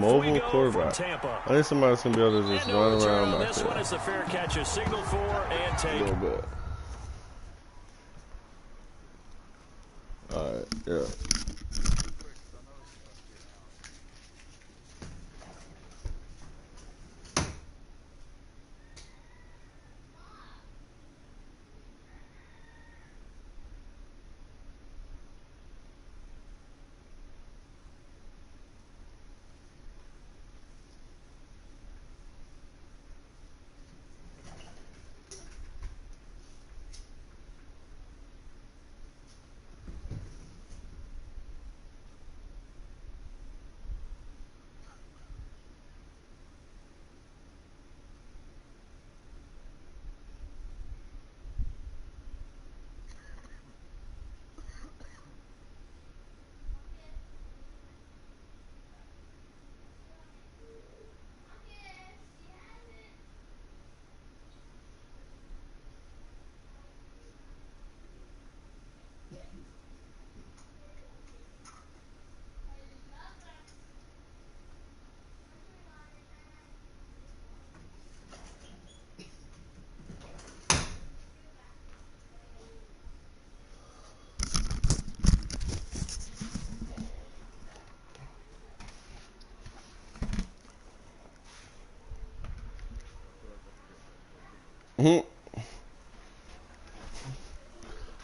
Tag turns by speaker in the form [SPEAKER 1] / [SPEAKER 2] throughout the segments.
[SPEAKER 1] mobile quarterback. I think somebody's going to be able to just run around back
[SPEAKER 2] this one is the fair catch is signaled for and take.
[SPEAKER 1] A little bit. Alright, yeah.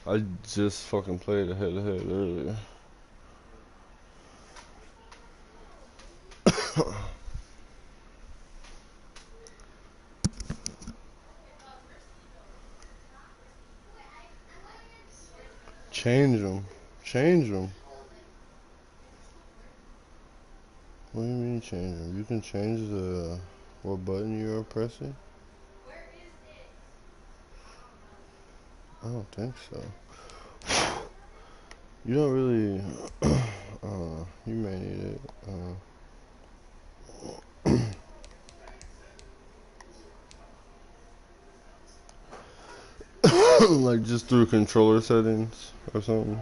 [SPEAKER 1] I just fucking played a head-to-head earlier. Change them. Change them. What do you mean change them? You can change the what button you're pressing? I don't think so. You don't really. You may need it. Like just through controller settings or something.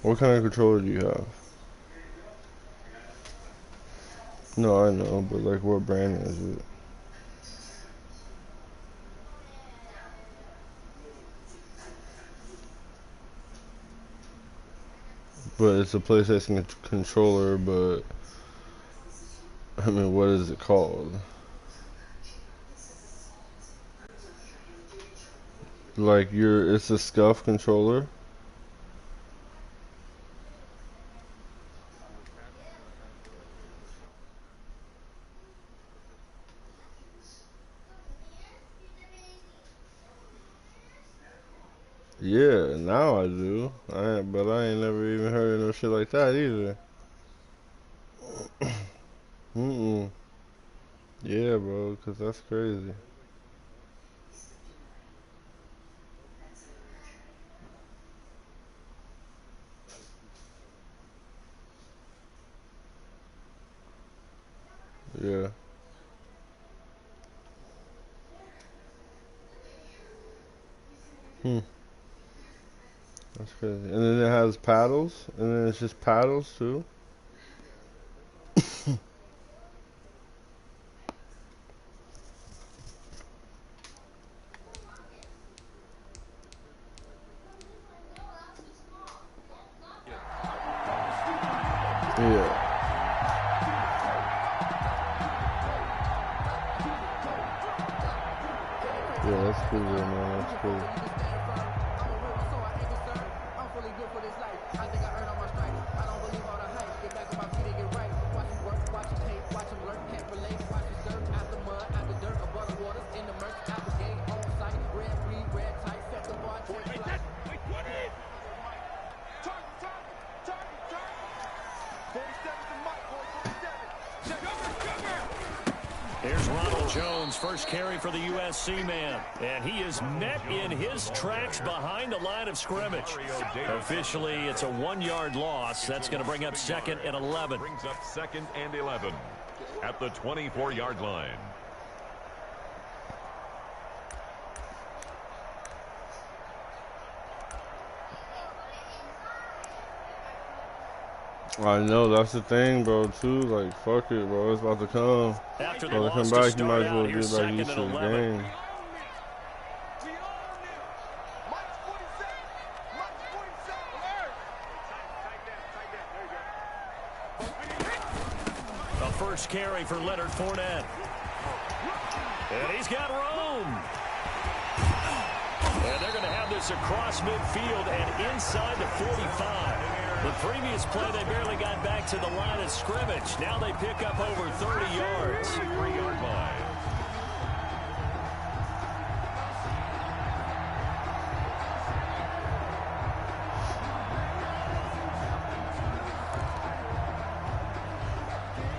[SPEAKER 1] What kind of controller do you have? No, I know, but like what brand is it? But it's a PlayStation controller, but I mean, what is it called? Like it's a SCUF controller? Yeah, now I do. But I ain't never even heard of no shit like that either. Yeah, bro, 'cause that's crazy. Yeah. That's crazy. And then it has paddles, and then it's just paddles too. Yeah. Yeah, that's cool, man. That's cool.
[SPEAKER 2] Here's Ronald Jones, first carry for the USC man. And he is met in his tracks behind the line of scrimmage. Officially, it's a 1-yard loss. That's going to bring up 2nd and 11.
[SPEAKER 3] Brings up 2nd and 11 at the 24-yard line.
[SPEAKER 1] I know, that's the thing, bro, too. Like, fuck it, bro. It's about to come.
[SPEAKER 2] After the
[SPEAKER 1] About to
[SPEAKER 2] loss
[SPEAKER 1] come
[SPEAKER 2] to
[SPEAKER 1] back, you might
[SPEAKER 2] start
[SPEAKER 1] as well
[SPEAKER 2] out, here's
[SPEAKER 1] get back
[SPEAKER 2] second
[SPEAKER 1] used
[SPEAKER 2] and
[SPEAKER 1] to the
[SPEAKER 2] 11.
[SPEAKER 1] game.
[SPEAKER 2] The first carry for Leonard Fournette. And he's got room. And they're going to have this across midfield and inside the 45. The previous play, they barely got back to the line of scrimmage. Now they pick up over 30 yards.
[SPEAKER 3] 3-yard line.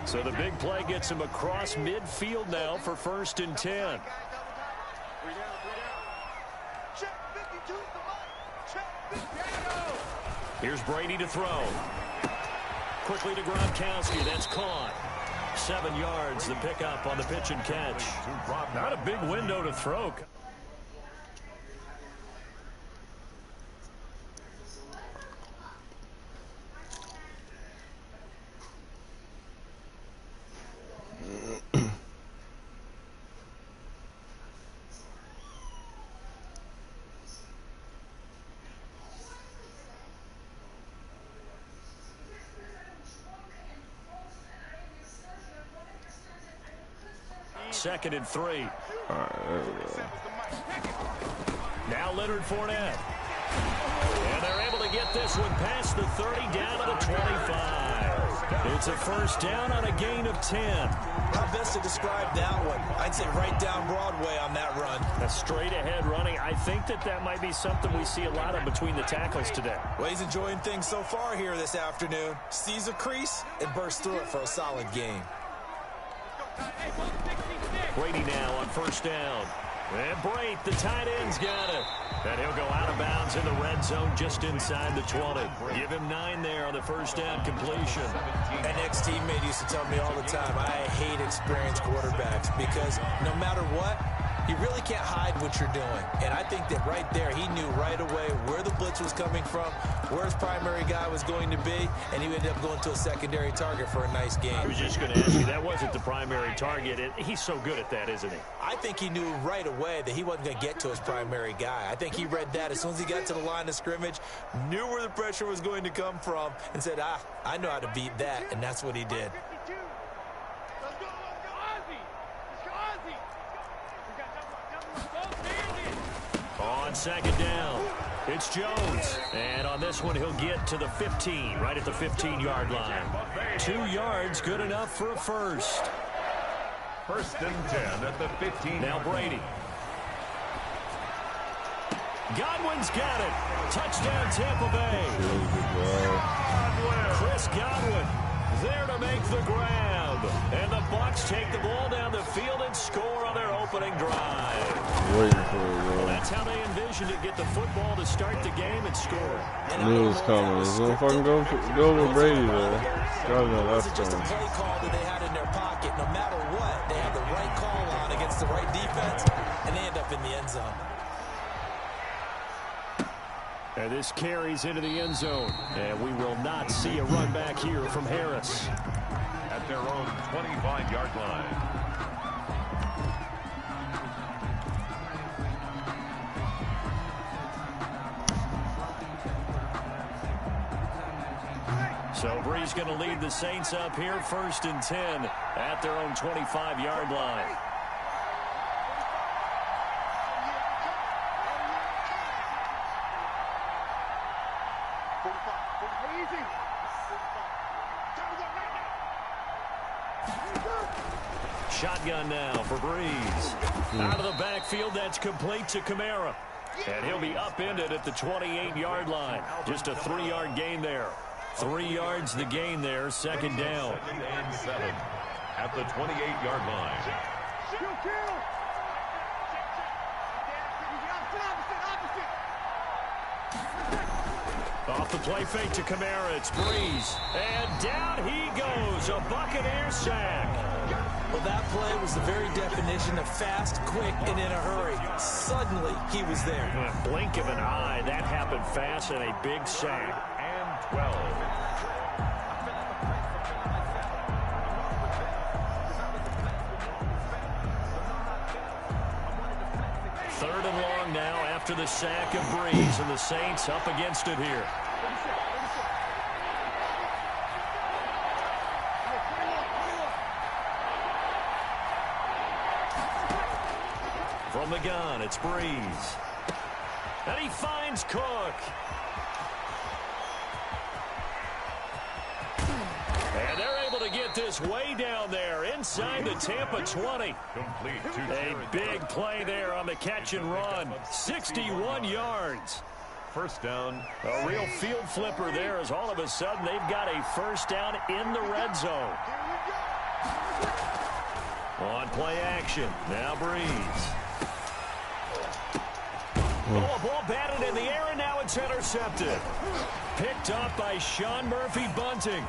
[SPEAKER 2] So the big play gets him across midfield now for 1st and 10. Here's Brady to throw. Quickly to Gronkowski. That's caught. 7 yards, the pickup on the pitch and catch. Not a big window to throw. Second and 3.
[SPEAKER 1] All right, there we go.
[SPEAKER 2] Now Leonard Fournette. And they're able to get this one past the 30 down to the 25. It's a first down on a gain of 10.
[SPEAKER 4] How best to describe that one? I'd say right down Broadway on that run.
[SPEAKER 2] A straight ahead running. I think that might be something we see a lot of between the tackles today.
[SPEAKER 4] Well, he's enjoying things so far here this afternoon. Sees a crease and bursts through it for a solid gain.
[SPEAKER 2] Brady now on first down. And Brate, the tight end's got it. And he'll go out of bounds in the red zone just inside the 20. Give him 9 there on the first down completion.
[SPEAKER 4] An ex-teammate used to tell me all the time, I hate experienced quarterbacks because no matter what, you really can't hide what you're doing. And I think that right there, he knew right away where the blitz was coming from, where his primary guy was going to be, and he ended up going to a secondary target for a nice game.
[SPEAKER 2] I was just going to ask you, that wasn't the primary target. He's so good at that, isn't he?
[SPEAKER 4] I think he knew right away that he wasn't going to get to his primary guy. I think he read that as soon as he got to the line of scrimmage, knew where the pressure was going to come from, and said, I know how to beat that, and that's what he did.
[SPEAKER 2] On second down, it's Jones. And on this one, he'll get to the 15, right at the 15-yard line. 2 yards, good enough for a first.
[SPEAKER 3] 1st and 10 at the 15.
[SPEAKER 2] Now Brady. Godwin's got it. Touchdown, Tampa Bay. Chris Godwin there to make the grab. And the Bucs take the ball down the field and score on their opening drive.
[SPEAKER 1] Waiting for it, bro.
[SPEAKER 2] Well, that's how they envisioned it. Get the football to start the game and score.
[SPEAKER 1] I knew it was coming. It's gonna fucking go with Brady there. Gotta know that's
[SPEAKER 4] It wasn't just a
[SPEAKER 1] coming.
[SPEAKER 4] play call that they had in their pocket. No matter what, they have the right call on against the right defense, and they end up in the end zone.
[SPEAKER 2] And this carries into the end zone. And we will not see a run back here from Harris.
[SPEAKER 3] At their own 25-yard line.
[SPEAKER 2] So Bree's going to lead the Saints up here 1st and 10 at their own 25-yard line. Shotgun now for Breeze. Out of the backfield, that's complete to Kamara. And he'll be upended at the 28-yard line. Just a 3-yard gain there. 3 yards the gain there, second down.
[SPEAKER 3] 2nd and 7 at the 28-yard line.
[SPEAKER 2] Off the play fake to Kamara, it's Breeze. And down he goes, a Buccaneer sack.
[SPEAKER 4] Well, that play was the very definition of fast, quick, and in a hurry. Suddenly, he was there.
[SPEAKER 2] In a blink of an eye, that happened fast and a big sack.
[SPEAKER 3] And 12.
[SPEAKER 2] and long now after the sack of Breeze, and the Saints up against it here. From the gun, it's Breeze. And he finds Cook. And they're able to get this way down there inside the Tampa 20. A big play there on the catch and run. 61 yards.
[SPEAKER 3] First down.
[SPEAKER 2] A real field flipper there, as all of a sudden they've got a first down in the red zone. On play action. Now Breeze. Oh, a ball batted in the air, and now it's intercepted. Picked up by Sean Murphy Bunting.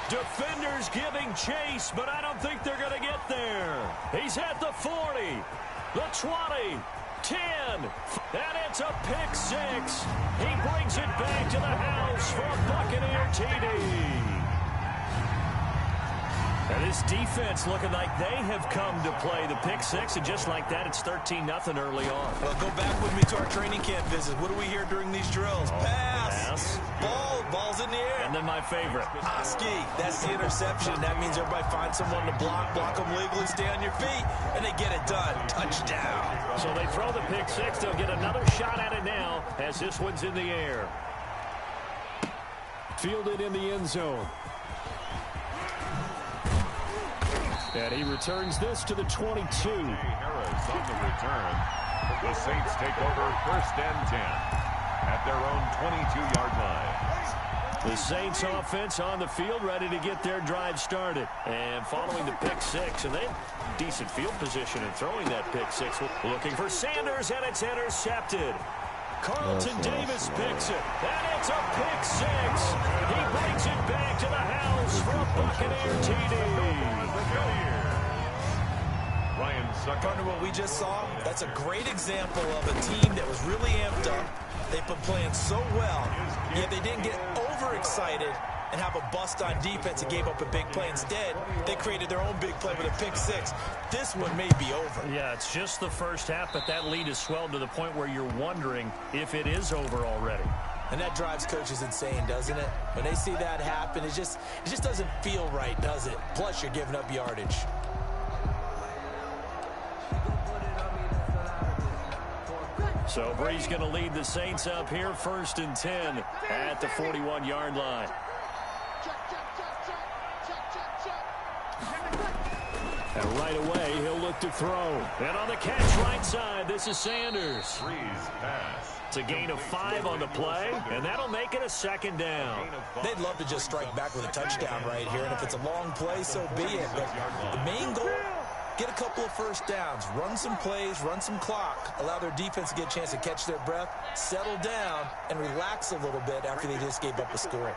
[SPEAKER 2] Defenders giving chase, but I don't think they're going to get there. He's at the 40, the 20, 10, and it's a pick six. He brings it back to the house for a Buccaneer TD. And this defense looking like they have come to play the pick six, and just like that, it's 13-0 early on.
[SPEAKER 4] Well, go back with me to our training camp visit. What do we hear during these drills? Pass. Ball's in the air.
[SPEAKER 2] And then my favorite.
[SPEAKER 4] Ski. That's the interception. That means everybody finds someone to block them legally, stay on your feet, and they get it done. Touchdown.
[SPEAKER 2] So they throw the pick six. They'll get another shot at it now as this one's in the air. Fielded in the end zone. And he returns this to the 22.
[SPEAKER 3] Harris on the return. The Saints take over first and 10 at their own 22-yard line.
[SPEAKER 2] The Saints offense on the field, ready to get their drive started. And following the pick six, and they have decent field position in throwing that pick six. Looking for Sanders, and it's intercepted. Carlton Davis picks it, and it's a pick six. He brings it back to the house for a Buccaneer TD.
[SPEAKER 4] Partner, what we just saw, that's a great example of a team that was really amped up. They've been playing so well, yet they didn't get overexcited and have a bust on defense and gave up a big play. Instead, they created their own big play with a pick six. This one may be over.
[SPEAKER 2] Yeah, it's just the first half, but that lead has swelled to the point where you're wondering if it is over already.
[SPEAKER 4] And that drives coaches insane, doesn't it? When they see that happen, it just doesn't feel right, does it? Plus, you're giving up yardage.
[SPEAKER 2] So Breeze going to lead the Saints up here, first and 10 at the 41-yard line. And right away, he'll look to throw. And on the catch right side, this is Sanders.
[SPEAKER 3] Breeze pass.
[SPEAKER 2] It's a gain of 5 on the play, and that'll make it a second down.
[SPEAKER 4] They'd love to just strike back with a touchdown right here, and if it's a long play, so be it. But the main goal, get a couple of first downs, run some plays, run some clock, allow their defense to get a chance to catch their breath, settle down, and relax a little bit after they just gave up a score.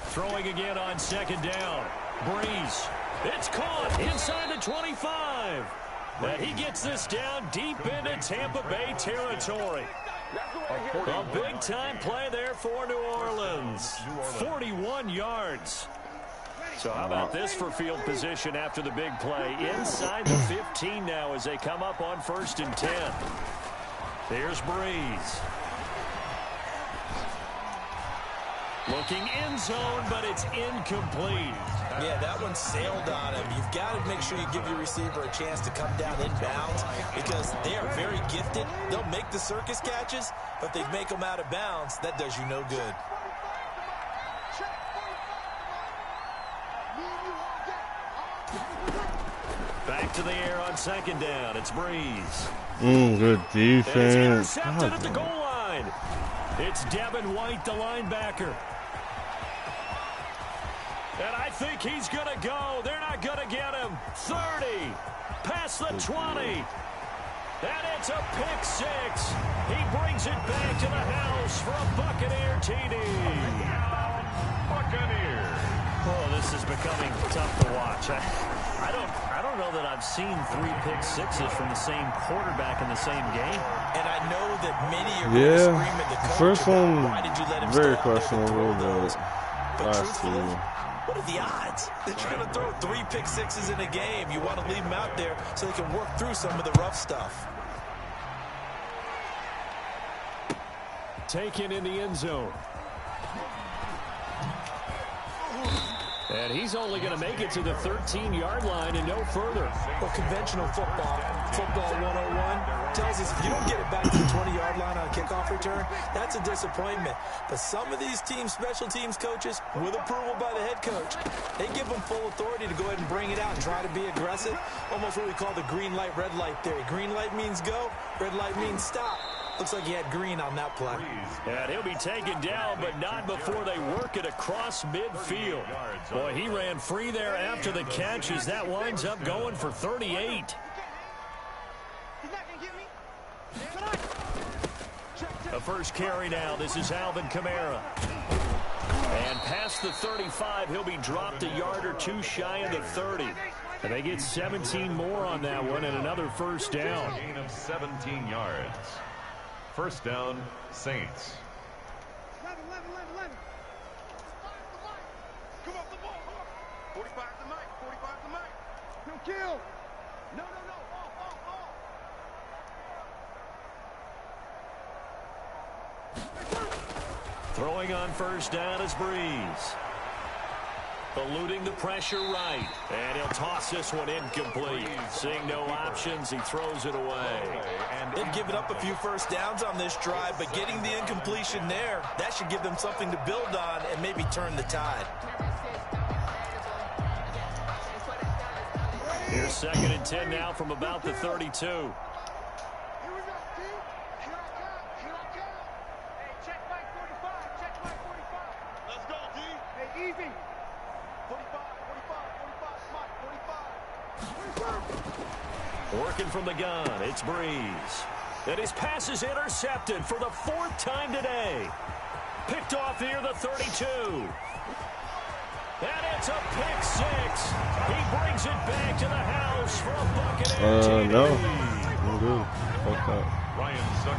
[SPEAKER 2] Throwing again on second down. Breeze. It's caught inside the 25. And he gets this down deep into Tampa Bay territory. A big-time play there for New Orleans. 41 yards. So how about this for field position after the big play? Inside the 15 now as they come up on first and 10. Here's Breeze. Looking end zone, but it's incomplete.
[SPEAKER 4] Yeah, that one sailed on him. You've got to make sure you give your receiver a chance to come down inbounds because they are very gifted. They'll make the circus catches, but if they make them out of bounds, that does you no good.
[SPEAKER 2] Back to the air on second down. It's Breeze.
[SPEAKER 1] Good defense.
[SPEAKER 2] It's intercepted at the goal line. It's Devin White, the linebacker. And I think he's going to go. They're not going to get him. 30. Past the 20. And it's a pick six. He brings it back to the house for a Buccaneer TD.
[SPEAKER 3] Buccaneer.
[SPEAKER 2] Oh, this is becoming tough to watch. I don't know that I've seen 3 pick sixes from the same quarterback in the same game.
[SPEAKER 4] And I know that many are going to scream at the coach.
[SPEAKER 1] First one,
[SPEAKER 4] why did you let him
[SPEAKER 1] very
[SPEAKER 4] stay out there to throw
[SPEAKER 1] questionable,
[SPEAKER 4] those? But truthfully, what are the odds that you're going to throw 3 pick sixes in a game? You want to leave them out there so they can work through some of the rough stuff.
[SPEAKER 2] Taken in the end zone. And he's only going to make it to the 13-yard line and no further.
[SPEAKER 4] Well, conventional football 101, tells us if you don't get it back to the 20-yard line on a kickoff return, that's a disappointment. But some of these special teams coaches, with approval by the head coach, they give them full authority to go ahead and bring it out and try to be aggressive. Almost what we call the green light, red light theory. Green light means go, red light means stop. Looks like he had green on that play.
[SPEAKER 2] And he'll be taken down, but not before they work it across midfield. Boy, he ran free there after the catch as that winds up going for 38. The first carry now. This is Alvin Kamara. And past the 35, he'll be dropped a yard or two shy of the 30. And they get 17 more on that one and another first down.
[SPEAKER 3] Gain of 17 yards. First down, Saints.
[SPEAKER 5] 11. Come off the ball. 45 to Mike. 45 to Mike. He'll kill. No. Off.
[SPEAKER 2] Throwing on first down is Breeze. Eluding the pressure right. And he'll toss this one incomplete. Seeing no options, he throws it away.
[SPEAKER 4] They've given up a few first downs on this drive, but getting the incompletion there, that should give them something to build on and maybe turn the tide.
[SPEAKER 2] Here's 2nd and 10 now from about the 32. Working from the gun, it's Breeze. And his pass is intercepted for the 4th time today. Picked off near the 32. And it's a pick 6. He brings it back to the house for a Buccaneer TD.
[SPEAKER 1] No. I'm good. Fuck that.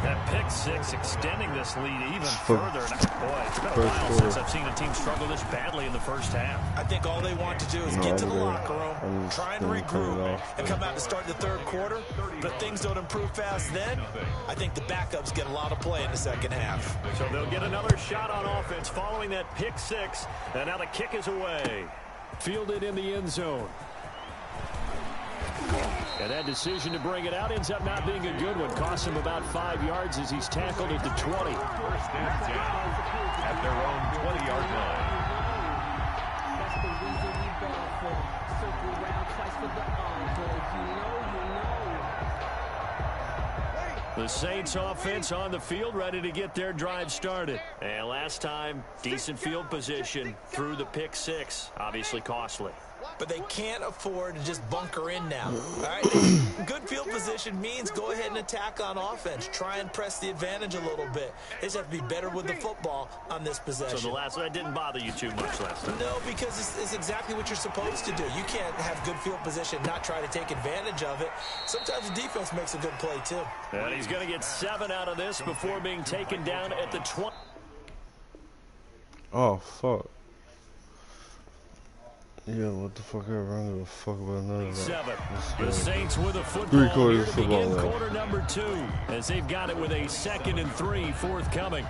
[SPEAKER 2] That pick 6 extending this lead even further. Boy, it's been a while since I've seen a team struggle this badly in the first half.
[SPEAKER 4] I think all they want to do is get to the locker room, try and regroup, and come out to start the 3rd quarter. But if things don't improve fast then, I think the backups get a lot of play in the 2nd half.
[SPEAKER 2] So they'll get another shot on offense following that pick 6. And now the kick is away. Fielded in the end zone. And that decision to bring it out ends up not being a good one. Costs him about 5 yards as he's tackled at the 20.
[SPEAKER 3] First and 10 at their own 20-yard line.
[SPEAKER 6] That's the reason we ball for. Circle round twice for the you know.
[SPEAKER 2] The Saints offense on the field, ready to get their drive started. And last time, decent field position through the pick 6. Obviously costly.
[SPEAKER 4] But they can't afford to just bunker in now. All right? Good field position means go ahead and attack on offense. Try and press the advantage a little bit. They just have to be better with the football on this possession.
[SPEAKER 2] So that didn't bother you too much last time?
[SPEAKER 4] No, because it's exactly what you're supposed to do. You can't have good field position, not try to take advantage of it. Sometimes the defense makes a good play, too.
[SPEAKER 2] And he's going to get 7 out of this before being taken down at the 20.
[SPEAKER 1] Oh, fuck. Yeah, what the fuck ever. I don't give a fuck about none of that.
[SPEAKER 2] 7. The Saints with a football.
[SPEAKER 1] 3 quarters
[SPEAKER 2] here to
[SPEAKER 1] football
[SPEAKER 2] begin
[SPEAKER 1] left.
[SPEAKER 2] quarter number 2 as they've got it with a 2nd and 3 forthcoming.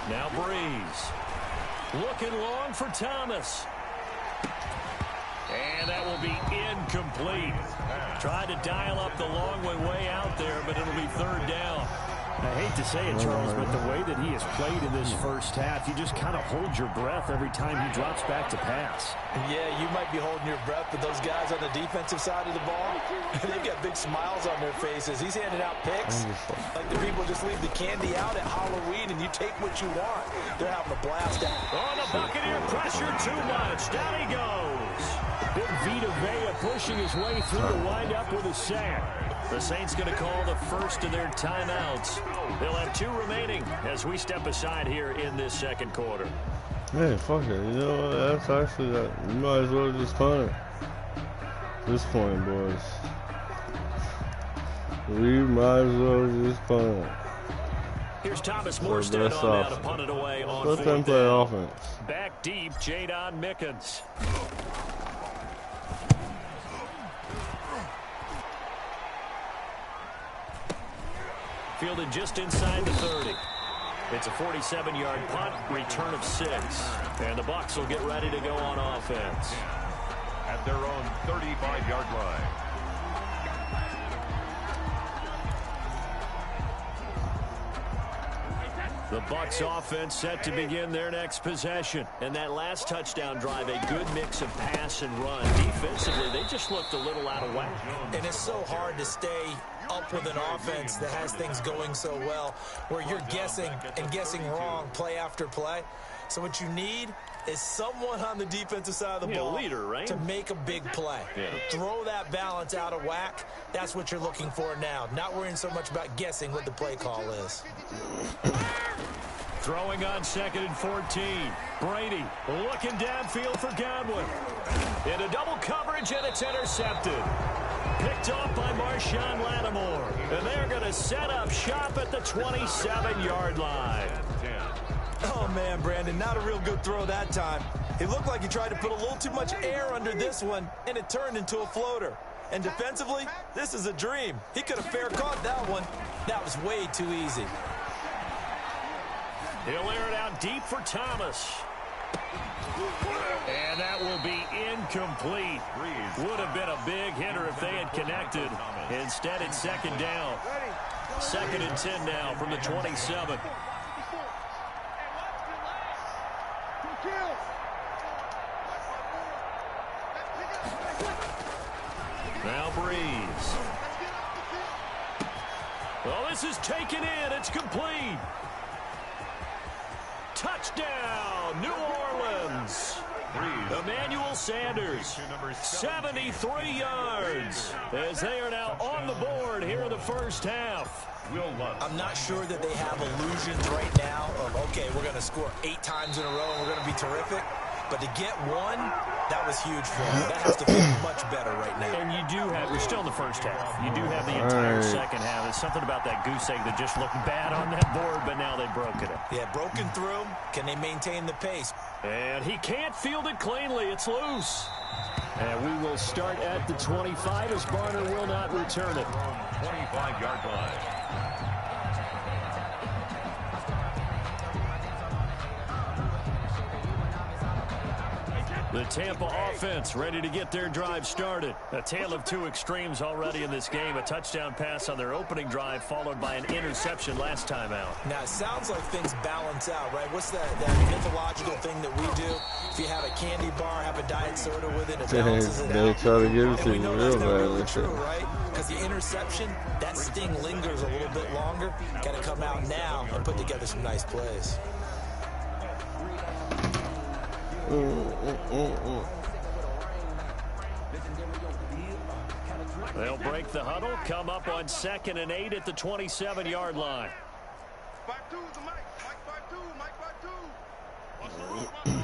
[SPEAKER 2] Now Breeze. Looking long for Thomas. And that will be incomplete. Tried to dial up the long one way out there, but it'll be 3rd down. I hate to say it, Charles, but the way that he has played in this first half, you just kind of hold your breath every time he drops back to pass.
[SPEAKER 4] Yeah, you might be holding your breath, but those guys on the defensive side of the ball, they've got big smiles on their faces. He's handing out picks like the people just leave the candy out at Halloween and you take what you want. They're having a blast out.
[SPEAKER 2] Oh, the Buccaneer pressure too much. Down he goes. Big Vita Vea pushing his way through to wind up with a sack. The Saints going to call the first of their timeouts. They'll have 2 remaining as we step aside here in this second quarter.
[SPEAKER 1] Man, fuck it. You know what? That's actually, you might as well just punt it. At this point, boys. We might as well just punt it.
[SPEAKER 2] Here's Thomas Morstead on now to punt it away on 4th down.
[SPEAKER 1] Let them play offense.
[SPEAKER 2] Back deep, Jadon Mickens. Fielded just inside the 30. It's a 47-yard punt, return of 6. And the Bucs will get ready to go on offense.
[SPEAKER 3] At their own 35-yard line.
[SPEAKER 2] The Bucs offense set to begin their next possession. And that last touchdown drive, a good mix of pass and run. Defensively, they just looked a little out of whack.
[SPEAKER 4] And it's so hard to stay up with an offense that has things going so well, where you're guessing and guessing wrong play after play. So what you need is someone on the defensive side of the ball
[SPEAKER 2] leader, right?
[SPEAKER 4] to make a big play.
[SPEAKER 2] Yeah.
[SPEAKER 4] Throw that balance out of whack. That's what you're looking for now. Not worrying so much about guessing what the play call is.
[SPEAKER 2] Throwing on 2nd and 14. Brady looking downfield for Godwin. Into double coverage, and it's intercepted. Picked off by Marshawn Lattimore. And they're going to set up shop at the 27-yard line.
[SPEAKER 4] Oh, man, Brandon, not a real good throw that time. It looked like he tried to put a little too much air under this one, and it turned into a floater. And defensively, this is a dream. He could have fair caught that one. That was way too easy.
[SPEAKER 2] He'll air it out deep for Thomas. And that will be incomplete. Would have been a big hitter if they had connected. Instead, it's 2nd down. 2nd and 10 now from the 27. Now Breeze. Well, this is taken in. It's complete. Touchdown, New Orleans. Emmanuel Sanders, 73 yards, as they are now on the board here in the first half.
[SPEAKER 4] I'm not sure that they have illusions right now of, okay, we're going to score 8 times in a row and we're going to be terrific. But to get one, that was huge for them. That has to feel much better right now.
[SPEAKER 2] And you do have, we're still in the first half. You do have the entire second half. There's something about that goose egg that just looked bad on that board, but now they've broken it.
[SPEAKER 4] Yeah, broken through. Can they maintain the pace?
[SPEAKER 2] And he can't field it cleanly. It's loose. And we will start at the 25 as Barner will not return it.
[SPEAKER 3] 25-yard line.
[SPEAKER 2] The Tampa offense ready to get their drive started. A tale of 2 extremes already in this game. A touchdown pass on their opening drive followed by an interception last time out.
[SPEAKER 4] Now, it sounds like things balance out, right? What's that mythological thing that we do? If you have a candy bar, have a diet soda with it, it balances it out.
[SPEAKER 1] They try to give it to you real bad.
[SPEAKER 4] Really true, right? Because the interception, that sting lingers a little bit longer. Got to come out now and put together some nice plays.
[SPEAKER 2] They'll break the huddle, come up on 2nd and 8 at the 27-yard line.
[SPEAKER 5] 5-2 is the Mike. Mike 5-2.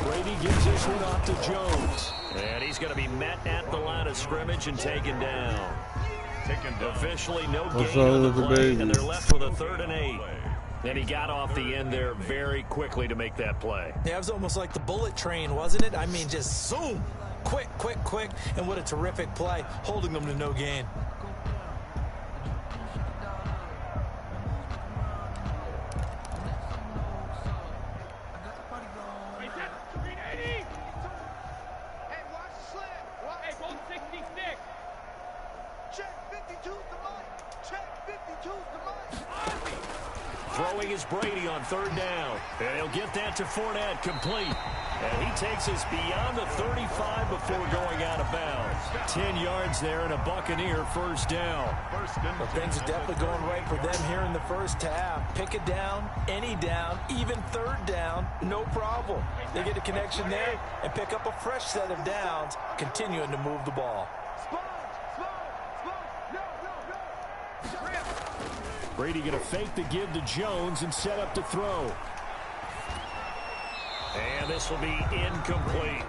[SPEAKER 2] Brady gives this one off to Jones. And he's going to be met at the line of scrimmage and taken down. Officially no gain on the play, and they're left with a 3rd and 8. And he got off the end there very quickly to make that play.
[SPEAKER 4] Yeah, it was almost like the bullet train, wasn't it? I mean, just zoom. Quick, quick, quick. And what a terrific play, holding them to no gain.
[SPEAKER 5] Hey, watch the slant. Hey, both 66. Check 52 to Mike. Check 52 to Mike.
[SPEAKER 2] Throwing is Brady on 3rd down. And he'll get that to Fournette, complete. And he takes us beyond the 35 before going out of bounds. 10 yards there and a Buccaneer first down.
[SPEAKER 4] Well, things are definitely going right for them here in the first half. Pick a down, any down, even third down, no problem. They get a connection there and pick up a fresh set of downs, continuing to move the ball.
[SPEAKER 2] Brady going to fake the give to Jones and set up to throw. And this will be incomplete.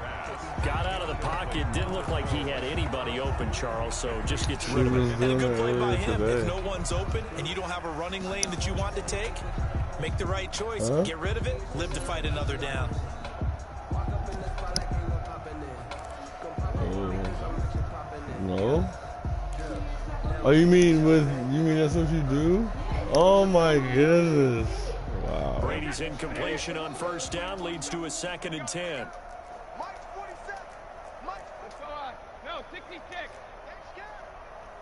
[SPEAKER 2] Got out of the pocket. Didn't look like he had anybody open, Charles, so just gets rid of it.
[SPEAKER 4] And a good play by him. If no one's open and you don't have a running lane that you want to take, make the right choice. Get rid of it. Live to fight another down.
[SPEAKER 1] No? Oh, you mean that's what you do? Oh my goodness. Wow.
[SPEAKER 2] Brady's incompletion on first down leads to a 2nd and 10.
[SPEAKER 5] Mike's 47. Mike's. That's all right. No, 60 kick.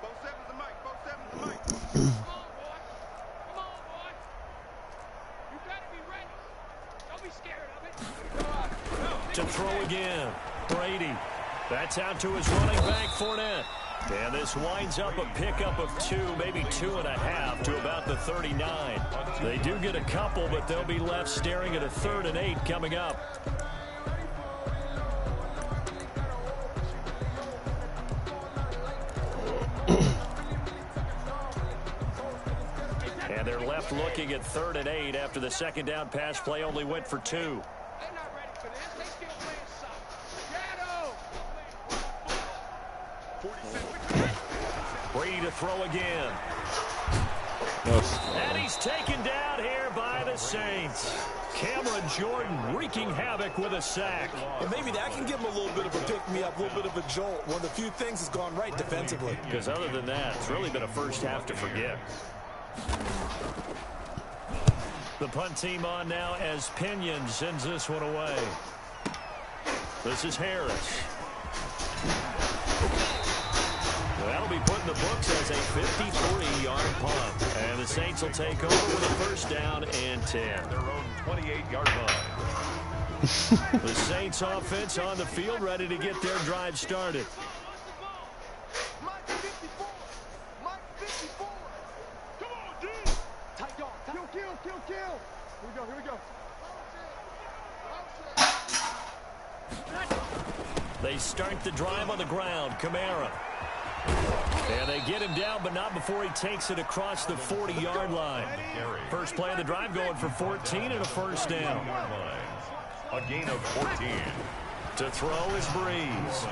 [SPEAKER 5] Both sevens to Mike. Both sevens to Mike. Come on, boy. Come on, boy. You better be ready. Don't be scared of it. No.
[SPEAKER 2] To throw again. Brady. That's out to his running back, Fournette. And this winds up a pickup of 2, maybe 2.5 to about the 39. They do get a couple, but they'll be left staring at a 3rd and 8 coming up. And they're left looking at 3rd and 8 after the 2nd down pass play only went for 2.
[SPEAKER 5] They're not ready for this. They still playing soft.
[SPEAKER 2] Brady to throw again. And he's taken down here by the Saints. Cameron Jordan wreaking havoc with a sack.
[SPEAKER 4] Well, maybe that can give him a little bit of a pick-me-up, a little bit of a jolt. One of the few things has gone right defensively.
[SPEAKER 2] Because other than that, it's really been a first half to forget. The punt team on now as Pinion sends this one away. This is Harris. That'll be put in the books as a 53-yard punt. And the Saints will take over with a first down and 10.
[SPEAKER 3] Their own 28-yard line.
[SPEAKER 2] The Saints offense on the field ready to get their drive started.
[SPEAKER 5] Mike 54. Mike 54. Come on, dude. Tight dog. Kill. Here we go.
[SPEAKER 2] They start the drive on the ground. Kamara. And they get him down, but not before he takes it across the 40-yard line. First play of the drive going for 14 and a first down.
[SPEAKER 3] A gain of 14.
[SPEAKER 2] To throw is Breeze.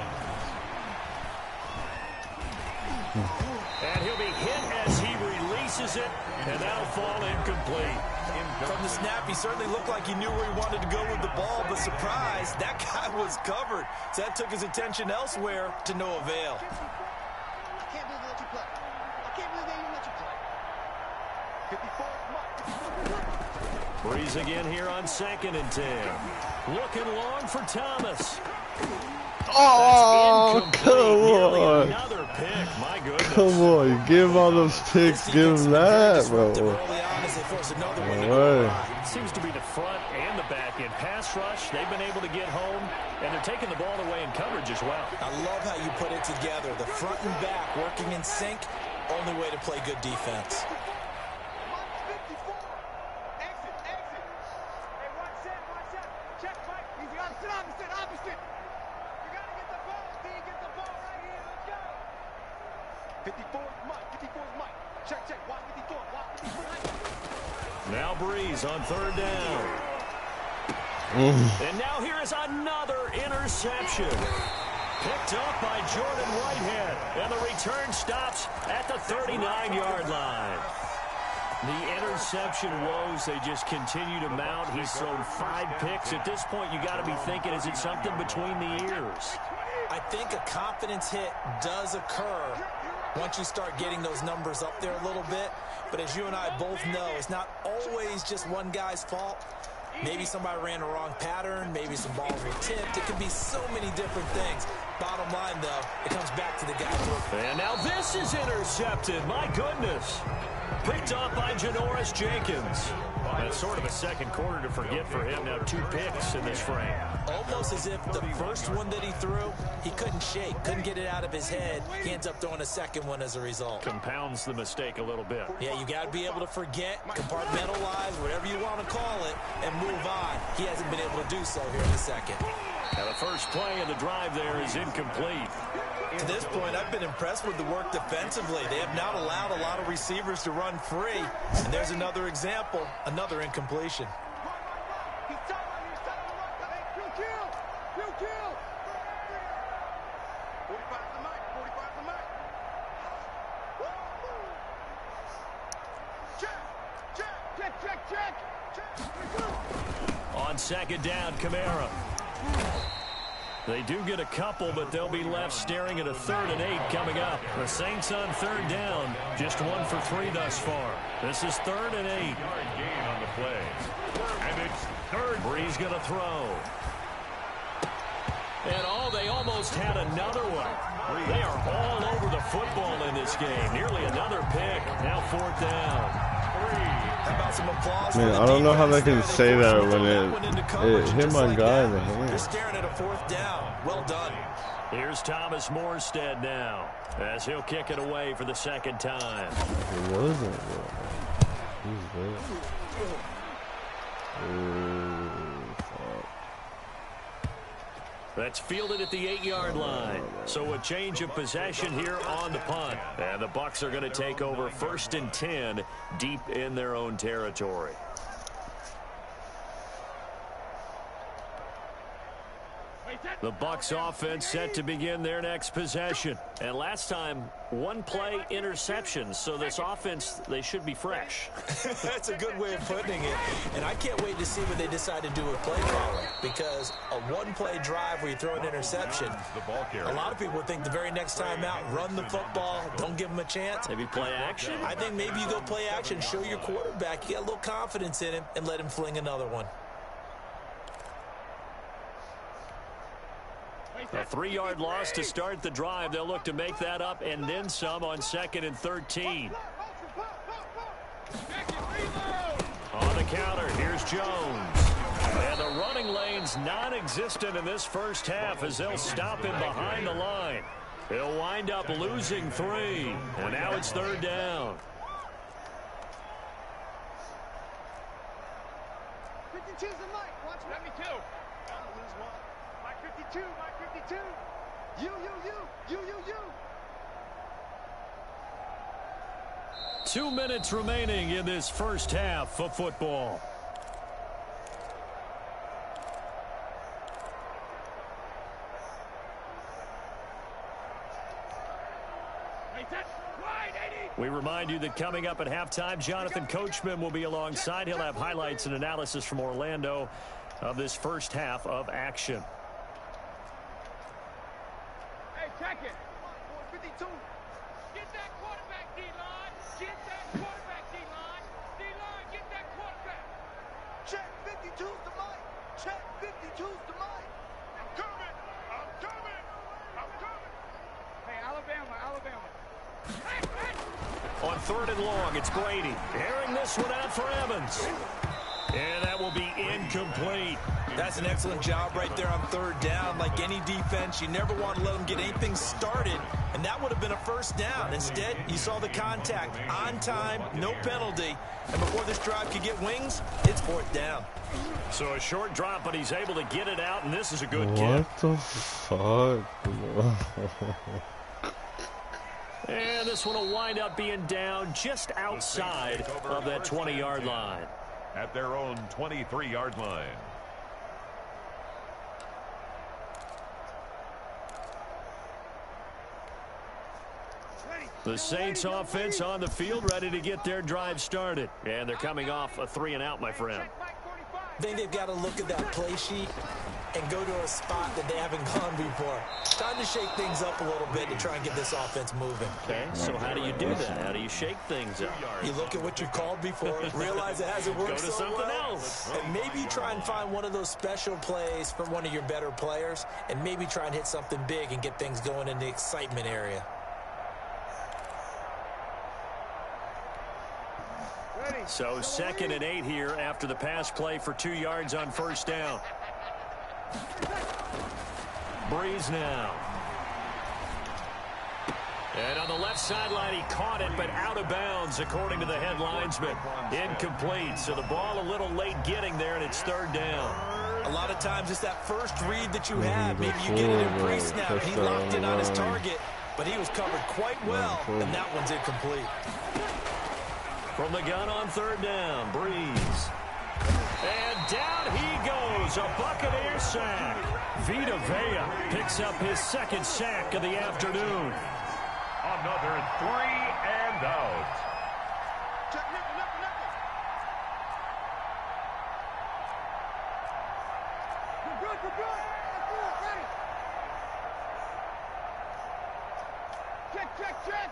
[SPEAKER 2] And he'll be hit as he releases it, and that'll fall incomplete.
[SPEAKER 4] From the snap, he certainly looked like he knew where he wanted to go with the ball, but surprise, that guy was covered. So that took his attention elsewhere to no avail.
[SPEAKER 5] I can't believe they let you play. I can't believe they even let you play. 54.
[SPEAKER 2] Breeze again here on 2nd and 10. Looking long for Thomas.
[SPEAKER 1] Oh, come on.
[SPEAKER 2] Another pick, my goodness.
[SPEAKER 1] Come on, you give all those picks, give them that, bro.
[SPEAKER 2] Seems to be the front and the back end. Pass rush, they've been able to get home, and they're taking the ball away in coverage as well.
[SPEAKER 4] I love how you put it together. The front and back working in sync, only way to play good defense.
[SPEAKER 2] Now Breeze on 3rd down. And now here is another interception. Picked up by Jordan Whitehead. And the return stops at the 39-yard line. The interception woes, they just continue to mount. He's thrown 5 picks. At this point, you got to be thinking, is it something between the ears?
[SPEAKER 4] I think a confidence hit does occur once you start getting those numbers up there a little bit. But as you and I both know, it's not always just one guy's fault. Maybe somebody ran a wrong pattern. Maybe some balls were tipped. It could be so many different things. Bottom line, though, it comes back to the guy.
[SPEAKER 2] And now this is intercepted. My goodness. Picked up by Janoris Jenkins. That's sort of a second quarter to forget for him. Now 2 picks in this frame.
[SPEAKER 4] Almost as if the first one that he threw, he couldn't shake, couldn't get it out of his head. He ends up throwing a second one as a result.
[SPEAKER 2] Compounds the mistake a little bit.
[SPEAKER 4] Yeah, you got to be able to forget, compartmentalize, whatever you want to call it, and move on. He hasn't been able to do so here in the second.
[SPEAKER 2] Now the first play of the drive there is incomplete.
[SPEAKER 4] To this point, I've been impressed with the work defensively. They have not allowed a lot of receivers to run free. And there's another example, another incompletion.
[SPEAKER 2] On second down, Kamara. They do get a couple, but they'll be left staring at a 3rd and 8 coming up. The Saints on 3rd down, just 1 for 3 thus far. This is 3rd and 8.
[SPEAKER 3] Yard gain on the play. And it's 3rd.
[SPEAKER 2] Breeze going to throw. And they almost had another one. They are all over the football in this game. Nearly another pick. Now 4th down.
[SPEAKER 4] How about some applause?
[SPEAKER 1] Man, I don't know how they can say that when it hit my guy in the hand.
[SPEAKER 4] They're staring at a 4th down. Well done.
[SPEAKER 2] Here's Thomas Morstead now, as he'll kick it away for the 2nd time.
[SPEAKER 1] It wasn't, bro. Who's fuck.
[SPEAKER 2] That's fielded at the 8-yard line. So a change of possession here on the punt. And the Bucs are going to take over 1st and 10 deep in their own territory. The Bucs offense set to begin their next possession. And last time, 1 play interception. So this offense, they should be fresh.
[SPEAKER 4] That's a good way of putting it. And I can't wait to see what they decide to do with play calling. Because a 1-play drive where you throw an interception, a lot of people think the very next time out, run the football, don't give them a chance.
[SPEAKER 2] Maybe play action?
[SPEAKER 4] I think maybe you go play action, show your quarterback, you got a little confidence in him, and let him fling another one.
[SPEAKER 2] A 3-yard loss to start the drive. They'll look to make that up and then some on 2nd and 13. On the counter, here's Jones. And the running lane's non-existent in this first half as they'll stop him behind the line. He'll wind up losing 3. And now it's 3rd down.
[SPEAKER 5] 52's the mic. Watch 72. Lose one. Mike 52. Mike 52. You.
[SPEAKER 2] 2 minutes remaining in this first half of football. We remind you that coming up at halftime, Jonathan Coachman will be alongside. He'll have highlights and analysis from Orlando of this first half of action.
[SPEAKER 5] Hey, check it. 52. Get that quarterback, D-line. Get that quarterback, D-line. D-line, get that quarterback. Check 52's the mic. Check 52's the mic. I'm coming. Hey, Alabama. Hey.
[SPEAKER 2] On 3rd and long, it's Brady. Airing this one out for Evans. And that will be incomplete.
[SPEAKER 4] That's an excellent job right there on 3rd down. Like any defense, you never want to let them get anything started, and that would have been a 1st down. Instead, you saw the contact on time, no penalty, and before this drive could get wings, it's 4th down.
[SPEAKER 2] So a short drop, but he's able to get it out, and this is a good kick.
[SPEAKER 1] What the fuck?
[SPEAKER 2] And this one will wind up being down just outside of that 20-yard line.
[SPEAKER 3] At their own 23-yard line.
[SPEAKER 2] The Saints offense on the field, ready to get their drive started. And they're coming off a 3-and-out, my friend.
[SPEAKER 4] I think they've got to look at that play sheet and go to a spot that they haven't gone before. Time to shake things up a little bit to try and get this offense moving.
[SPEAKER 2] Okay, so how do you do that? How do you shake things up?
[SPEAKER 4] You look at what you've called before, realize it hasn't worked
[SPEAKER 2] Go to
[SPEAKER 4] so
[SPEAKER 2] something
[SPEAKER 4] well,
[SPEAKER 2] else.
[SPEAKER 4] and maybe try and find one of those special plays from one of your better players, and maybe try and hit something big and get things going in the excitement area.
[SPEAKER 2] So 2nd and 8 here after the pass play for 2 yards on first down. Breeze now. And on the left sideline, he caught it, but out of bounds, according to the head linesman. Incomplete, so the ball a little late getting there, and it's 3rd down.
[SPEAKER 4] A lot of times it's that first read that you have. Maybe you get it in pre-snap, and he locked in on his target, but he was covered quite well, and that one's incomplete.
[SPEAKER 2] From the gun on 3rd down, Breeze. And down he goes, a Buccaneer sack. Vita Vea picks up his 2nd sack of the afternoon.
[SPEAKER 3] Another 3 and out.
[SPEAKER 5] Check nickel, nickel, nickel. You're good, you're good. That's good, ready. Check, check, check.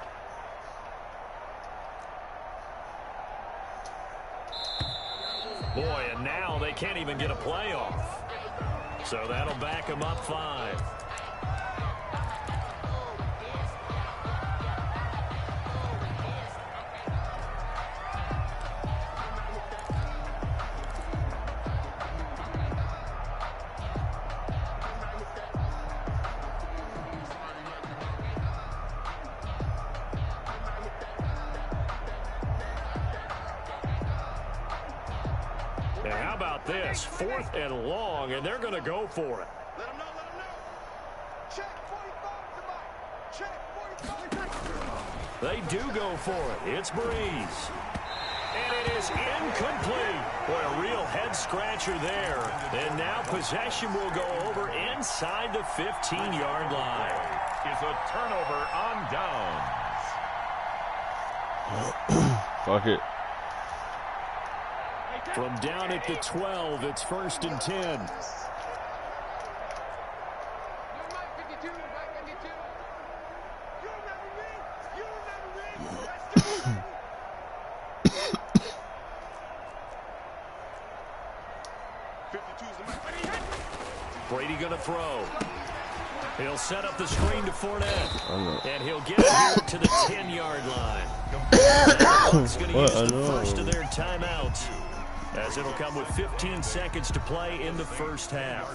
[SPEAKER 2] Boy, and now they can't even get a play off. So that'll back him up 5. And how about this? 4th and long, and they're going to go for it.
[SPEAKER 5] Let him know, let him know. Check 45 to Mike. Check 45.
[SPEAKER 2] They do go for it. It's Breeze. And it is incomplete. Boy, a real head-scratcher there. And now possession will go over inside the 15-yard line.
[SPEAKER 3] Is a turnover on downs.
[SPEAKER 1] Fuck it.
[SPEAKER 2] From down at the 12, it's 1st and 10.
[SPEAKER 5] You're Mike 52, Mike 52. You remember me? You remember me? Let's go, baby. 52's the Mike.
[SPEAKER 2] Brady going to throw. He'll set up the screen to Fournette. And he'll get it here to the 10-yard line. He's going to use the first of their timeouts, as it'll come with 15 seconds to play in the first half.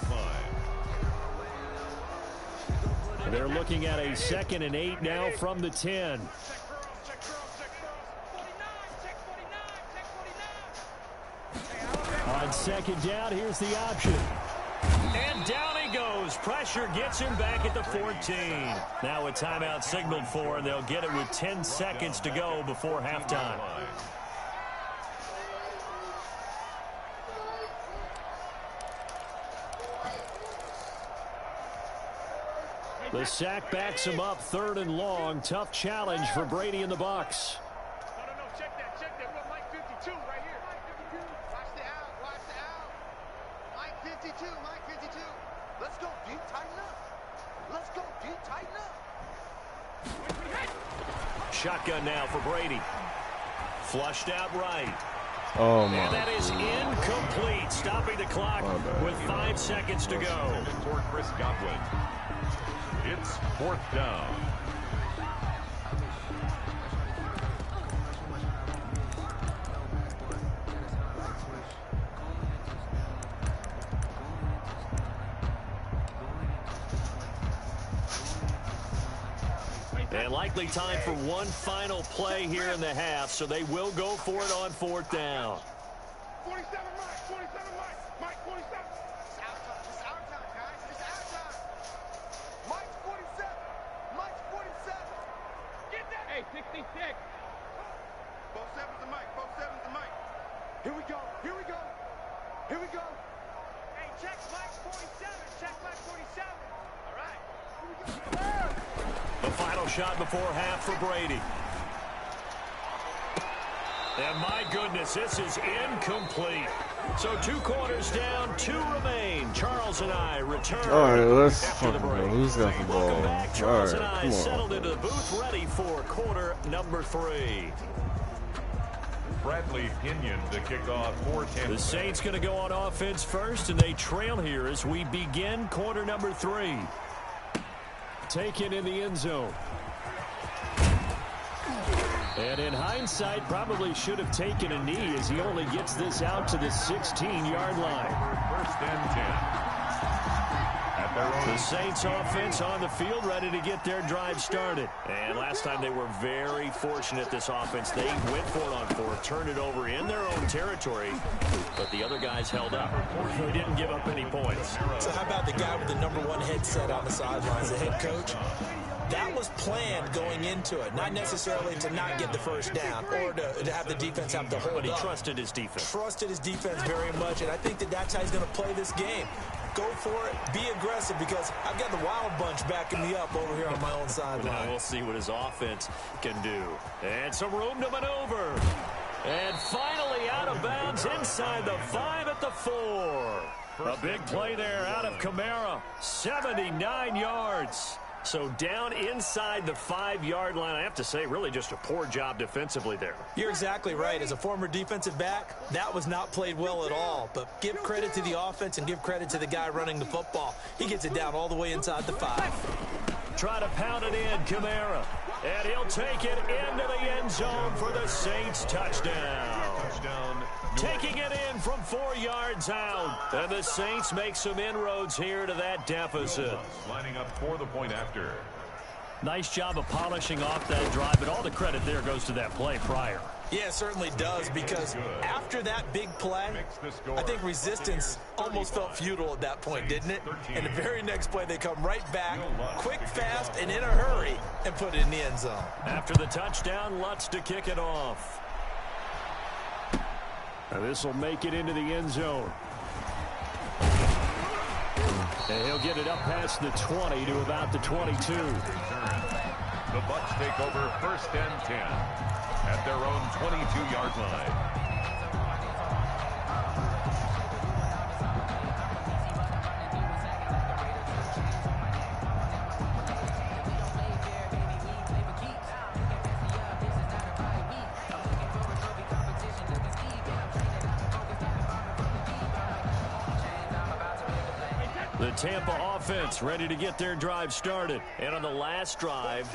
[SPEAKER 2] They're looking at a 2nd and 8 now from the 10. On 2nd down, here's the option. And down he goes. Pressure gets him back at the 14. Now a timeout signaled for, and they'll get it with 10 seconds to go before halftime. The sack backs him up, 3rd and long. Tough challenge for Brady and the Bucs.
[SPEAKER 5] No, check that. We're Mike 52 right here. Mike 52. Watch the out, watch the out. Mike 52, Mike 52. Let's go, deep, tighten up. Let's go, deep, tighten up.
[SPEAKER 2] Shotgun now for Brady. Flushed out right.
[SPEAKER 1] Oh my.
[SPEAKER 2] And that is incomplete, stopping the clock with 5 seconds to go.
[SPEAKER 3] Toward Chris Godwin. It's 4th down.
[SPEAKER 2] And likely time for one final play here in the half, so they will go for it on 4th down.
[SPEAKER 5] 47 Mike, 47 Mike, Mike 47. It's our time, guys. It's our time. Mike's 47. Mike's 47. Get that. Hey, 66. Both sevens to Mike. Both sevens to Mike. Here we go. Here we go. Here we go. Hey, check Mike 47. Check Mike 47. All right. Here we go.
[SPEAKER 2] The final shot before half for Brady. And my goodness, this is incomplete. So 2 quarters down, 2 remain. Charles and I return.
[SPEAKER 1] All right, let's
[SPEAKER 2] after the
[SPEAKER 1] fucking
[SPEAKER 2] break.
[SPEAKER 1] go. Who's got the ball?
[SPEAKER 2] Welcome back.
[SPEAKER 1] All
[SPEAKER 2] Charles
[SPEAKER 1] right,
[SPEAKER 2] and I
[SPEAKER 1] come
[SPEAKER 2] settled
[SPEAKER 1] on.
[SPEAKER 2] into the booth, ready for quarter number 3.
[SPEAKER 3] Bradley Pinion to kick off for Tampa.
[SPEAKER 2] The Saints going to go on offense first, and they trail here as we begin quarter number 3. Taken in the end zone. And in hindsight, probably should have taken a knee as he only gets this out to the 16-yard line.
[SPEAKER 3] First and 10. At their own.
[SPEAKER 2] The Saints offense on the field, ready to get their drive started. And last time they were very fortunate, this offense. They went for it on 4th, turned it over in their own territory, but the other guys held up. They didn't give up any points.
[SPEAKER 4] So how about the guy with the #1 headset on the sidelines, the head coach? That was planned going into it, not necessarily to not get the first down or to have the defense have to hold
[SPEAKER 2] But he
[SPEAKER 4] up.
[SPEAKER 2] trusted his defense.
[SPEAKER 4] Trusted his defense very much, and I think that that's how he's going to play this game. Go for it, be aggressive, because I've got the wild bunch backing me up over here on my own
[SPEAKER 2] Now
[SPEAKER 4] sideline.
[SPEAKER 2] we'll see what his offense can do. And some room to maneuver. And finally out of bounds inside the 5 at the 4. A big play there out of Kamara. 79 yards. So down inside the 5-yard line. I have to say, really just a poor job defensively there.
[SPEAKER 4] You're exactly right. As a former defensive back, that was not played well at all. But give credit to the offense and give credit to the guy running the football. He gets it down all the way inside the 5.
[SPEAKER 2] Try to pound it in, Kamara. And he'll take it into the end zone for the Saints touchdown.
[SPEAKER 3] Touchdown.
[SPEAKER 2] Taking it in from 4 yards out. And the Saints make some inroads here to that deficit.
[SPEAKER 3] Lining up for the point after.
[SPEAKER 2] Nice job of polishing off that drive, but all the credit there goes to that play prior.
[SPEAKER 4] Yeah, it certainly does, because after that big play, I think resistance almost felt futile at that point, didn't it? And the very next play, they come right back, quick, fast, and in a hurry, and put it in the end zone.
[SPEAKER 2] After the touchdown, Lutz to kick it off. And this will make it into the end zone. And he'll get it up past the 20 to about the 22.
[SPEAKER 3] The Bucs take over first and 10 at their own 22-yard line.
[SPEAKER 2] The Tampa offense ready to get their drive started. And on the last drive,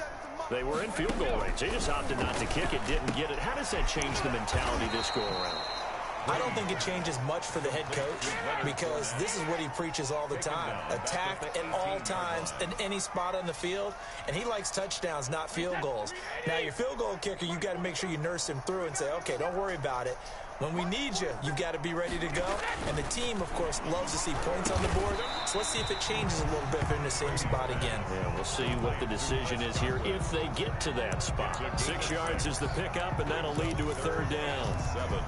[SPEAKER 2] they were in field goal range. They just opted not to kick it, didn't get it. How does that change the mentality this go around?
[SPEAKER 4] I don't think it changes much for the head coach, because this is what he preaches all the time. Attack at all times in any spot on the field, and he likes touchdowns, not field goals. Now, your field goal kicker, you've got to make sure you nurse him through and say, okay, don't worry about it. When we need you, you've got to be ready to go. And the team, of course, loves to see points on the board. So let's see if it changes a little bit if they're in the same spot again.
[SPEAKER 2] Yeah, we'll see what the decision is here if they get to that spot. 6 yards is the pickup, and that'll lead to a 3rd down.
[SPEAKER 3] 7.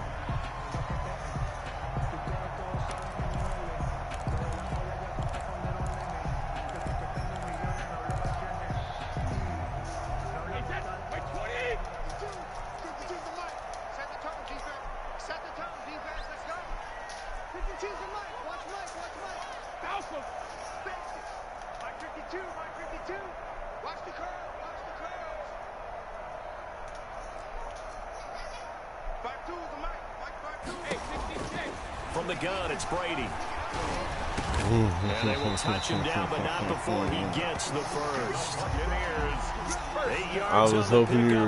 [SPEAKER 2] From the gun, it's Brady. And they will touch him down, but not before he gets the first. 8 yards.
[SPEAKER 1] I was hoping you were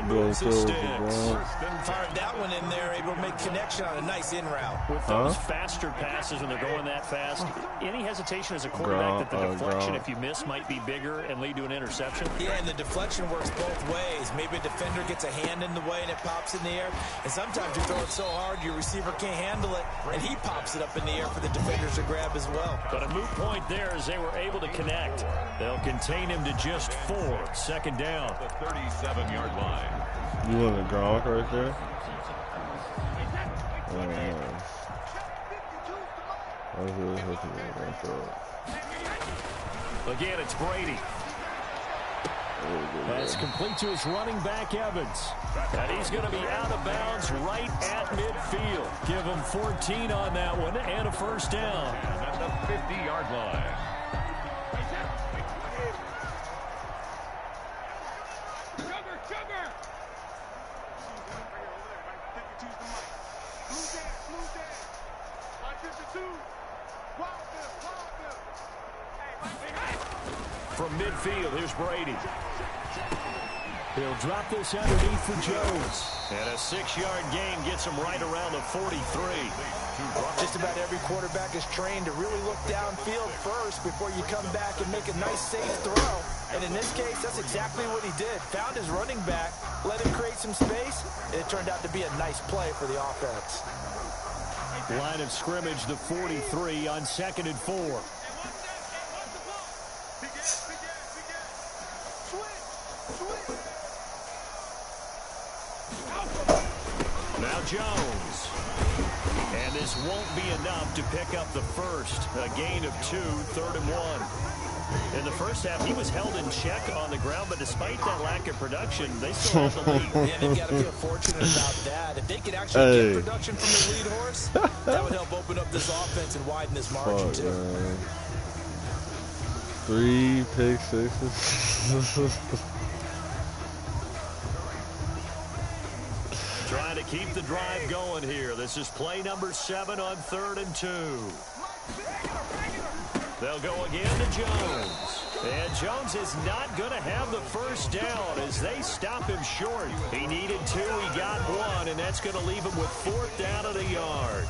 [SPEAKER 2] going
[SPEAKER 1] going to throw with the ground.
[SPEAKER 4] Fired that one in there, able to make connection on a nice in route.
[SPEAKER 2] With those faster passes when they're going that fast, any hesitation as a quarterback that the deflection, if you miss, might be bigger and lead to an interception?
[SPEAKER 4] Yeah, and the deflection works both ways. Maybe a defender gets a hand in the way and it pops in the air. And sometimes you throw it so hard your receiver can't handle it, and he pops it up in the air for the defenders to grab as well.
[SPEAKER 2] But a moot point there as they were able to connect. They'll contain him to just 4. 2nd down.
[SPEAKER 3] The 37-yard line.
[SPEAKER 1] You want the Gronk right there? I was really hoping you were going to throw it.
[SPEAKER 2] Again, it's Brady. That's complete to his running back, Evans. And he's going to be out of bounds right at midfield. Give him 14 on that one and a first down.
[SPEAKER 3] At the 50-yard line.
[SPEAKER 2] From midfield, here's Brady. He'll drop this underneath for Jones. And a 6-yard gain gets him right around the 43.
[SPEAKER 4] Just about every quarterback is trained to really look downfield first before you come back and make a nice, safe throw. And in this case, that's exactly what he did. Found his running back, let him create some space, and it turned out to be a nice play for the offense.
[SPEAKER 2] Line of scrimmage, the 43 on 2nd and 4. Now Jones. And this won't be enough to pick up the first. A gain of 2, 3rd and 1. In the first half, he was held in check on the ground, but despite that lack of production, they still have the lead.
[SPEAKER 4] Yeah, they've got to feel fortunate about that. If they could actually get production from the lead horse, that would help open up this offense and widen this margin, too.
[SPEAKER 1] Man. 3 pick sixes.
[SPEAKER 2] Trying to keep the drive going here. This is play number 7 on 3rd and 2. They'll go again to Jones. And Jones is not going to have the first down as they stop him short. He needed 2, he got 1, and that's going to leave him with 4th down at a yard.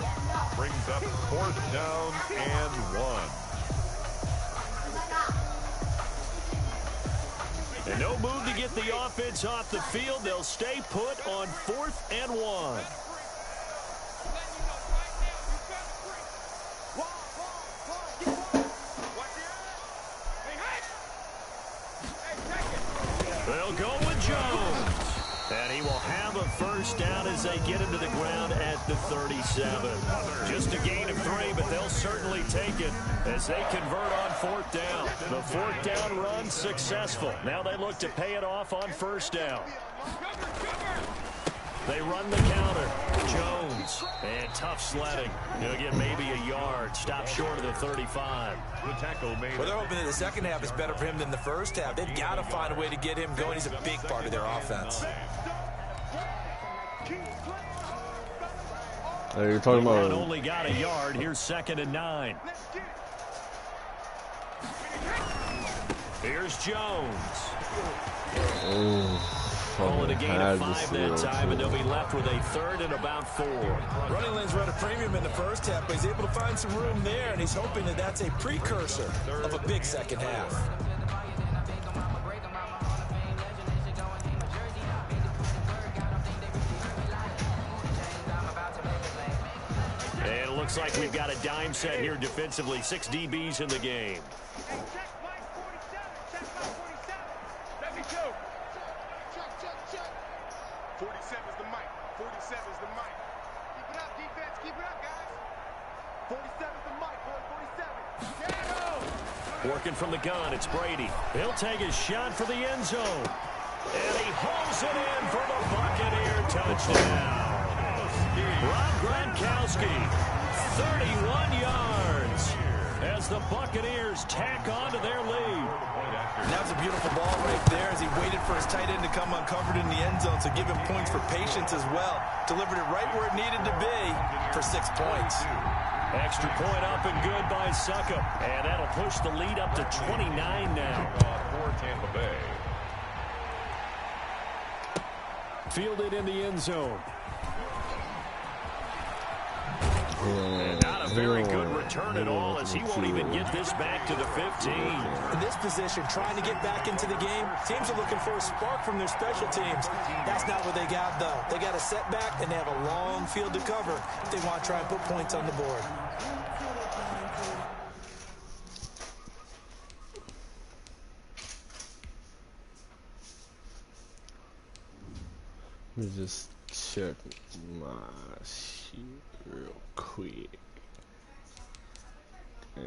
[SPEAKER 3] Brings up 4th down and 1.
[SPEAKER 2] And no move to get the offense off the field. They'll stay put on 4th and 1. They'll go with Jones. And he will have a first down as they get into the ground at the 37. Just a gain of 3, but they'll certainly take it as they convert on 4th down. The 4th down run successful. Now they look to pay it off on 1st down. They run the counter. Jones. And tough sledding. He'll get maybe a yard. Stop short of the 35.
[SPEAKER 3] The tackle made.
[SPEAKER 4] Well, they're hoping that the second half is better for him than the first half. They've got to find a way to get him going. He's a big part of their offense.
[SPEAKER 1] Hey, you're talking about
[SPEAKER 2] only got a yard. Here's 2nd and 9. Here's Jones. Calling a gain of 5 that time, and they'll be left with a 3rd and about 4.
[SPEAKER 4] Running lanes run a premium in the first half, but he's able to find some room there, and he's hoping that that's a precursor of a big second half.
[SPEAKER 2] And it looks like we've got a dime set here defensively. 6 DBs in the game. Working from the gun, it's Brady. He'll take his shot for the end zone. And he hauls it in for the Buccaneer touchdown. Rob Gronkowski, 31 yards as the Buccaneers tack on to their lead.
[SPEAKER 4] And that was a beautiful ball right there as he waited for his tight end to come uncovered in the end zone, so give him points for patience as well. Delivered it right where it needed to be for 6 points.
[SPEAKER 2] Extra point up and good by Suckup. And that'll push the lead up to 29 now.
[SPEAKER 3] For Tampa Bay.
[SPEAKER 2] Fielded in the end zone. And not a very good return at all as he won't even get this back to the 15.
[SPEAKER 4] In this position, trying to get back into the game, teams are looking for a spark from their special teams. That's not what they got, though. They got a setback, and they have a long field to cover if they want to try and put points on the board.
[SPEAKER 1] Let me just check my sheet real quick. Damn.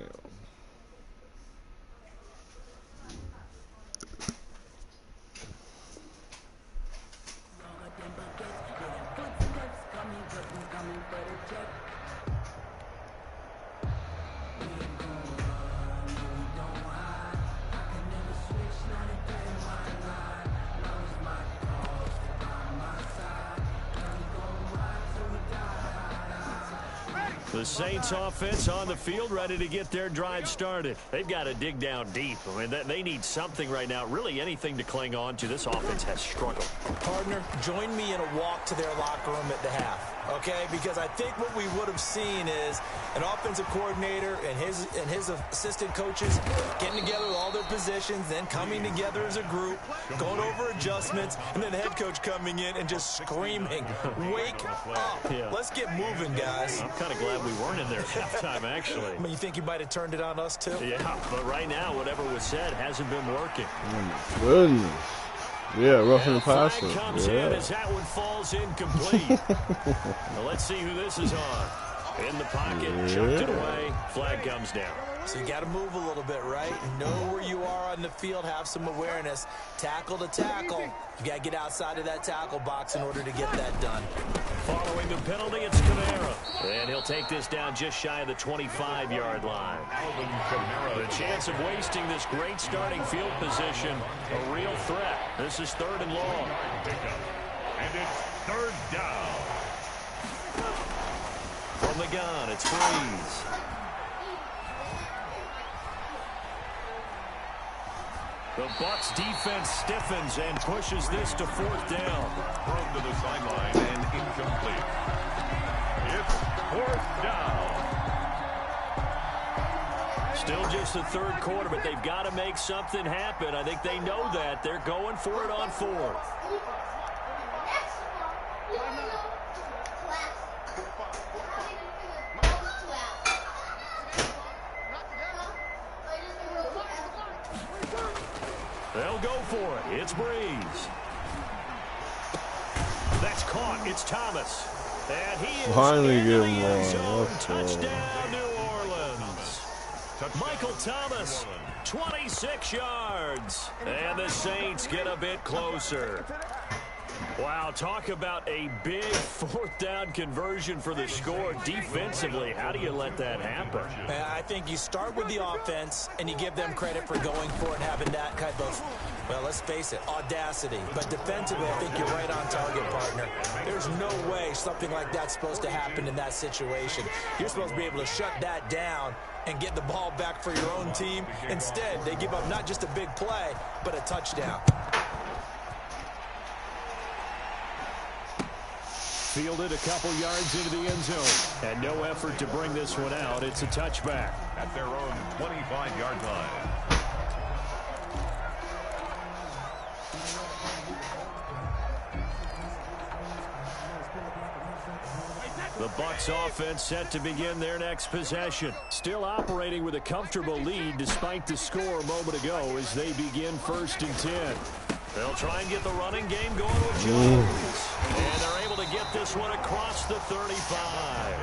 [SPEAKER 2] The Saints offense on the field, ready to get their drive started. They've got to dig down deep. I mean, they need something right now, really anything to cling on to. This offense has struggled.
[SPEAKER 4] Partner, join me in a walk to their locker room at the half, okay? Because I think what we would have seen is an offensive coordinator and his assistant coaches getting together with all their positions, then coming together as a group, going over adjustments, and then the head coach coming in and just screaming, "Wake up.
[SPEAKER 2] Yeah.
[SPEAKER 4] Let's get moving, guys."
[SPEAKER 2] I'm kind of glad we weren't in there at halftime, actually.
[SPEAKER 4] I mean, you think you might have turned it on us, too?
[SPEAKER 2] Yeah, but right now, whatever was said hasn't been working.
[SPEAKER 1] Goodness. Yeah, roughing the passer.
[SPEAKER 2] Flag comes in as that one falls incomplete. Now let's see who this is on. In the pocket, chucked it away. Flag comes down.
[SPEAKER 4] So you got to move a little bit, right? Know where you are on the field, have some awareness. Tackle to tackle. You got to get outside of that tackle box in order to get that done.
[SPEAKER 2] Following the penalty, it's Kamara. And he'll take this down just shy of the 25-yard line. The chance of wasting this great starting field position, a real threat. This is 3rd and long.
[SPEAKER 3] And it's 3rd down.
[SPEAKER 2] From the gun, it's Freeze. The Bucs defense stiffens and pushes this to 4th down.
[SPEAKER 3] Thrown to the sideline and incomplete. It's 4th down.
[SPEAKER 2] Still just the 3rd quarter, but they've got to make something happen. I think they know that. They're going for it on 4th. They'll go for it. It's Breeze. That's caught. It's Thomas. And he is
[SPEAKER 1] Finally
[SPEAKER 2] in
[SPEAKER 1] get
[SPEAKER 2] the
[SPEAKER 1] him
[SPEAKER 2] end zone.
[SPEAKER 1] wrong.
[SPEAKER 2] Touchdown, New Orleans. Michael Thomas, 26 yards. And the Saints get a bit closer. Wow, talk about a big 4th down conversion for the score defensively. How do you let that happen?
[SPEAKER 4] I think you start with the offense and you give them credit for going for it and having that type of, well, let's face it, audacity. But defensively, I think you're right on target, partner. There's no way something like that's supposed to happen in that situation. You're supposed to be able to shut that down and get the ball back for your own team. Instead, they give up not just a big play, but a touchdown.
[SPEAKER 2] Fielded a couple yards into the end zone. And no effort to bring this one out. It's a touchback.
[SPEAKER 3] At their own 25-yard line.
[SPEAKER 2] The Bucs offense set to begin their next possession. Still operating with a comfortable lead despite the score a moment ago as they begin 1st and 10. They'll try and get the running game going with Jones. And they're able to get this one across the 35.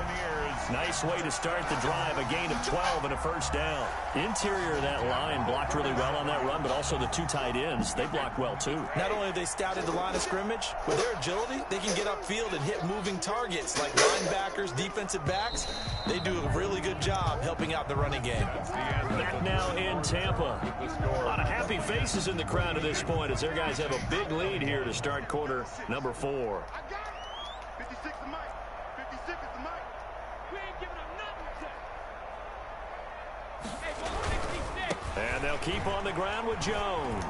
[SPEAKER 2] Nice way to start the drive. A gain of 12 and a 1st down. Interior of that line blocked really well on that run, but also the 2 tight ends, they blocked well too.
[SPEAKER 4] Not only have they scouted the line of scrimmage, with their agility, they can get upfield and hit moving targets like linebackers, defensive backs. They do a really good job helping out the running game.
[SPEAKER 2] Back now in Tampa. A lot of happy faces in the crowd at this point as their guys have a big lead here to start quarter number 4.
[SPEAKER 5] I got it. 56 is Mike. 56 is the Mike. We ain't giving up nothing. Hey, ball 66.
[SPEAKER 2] And they'll keep on the ground with Jones.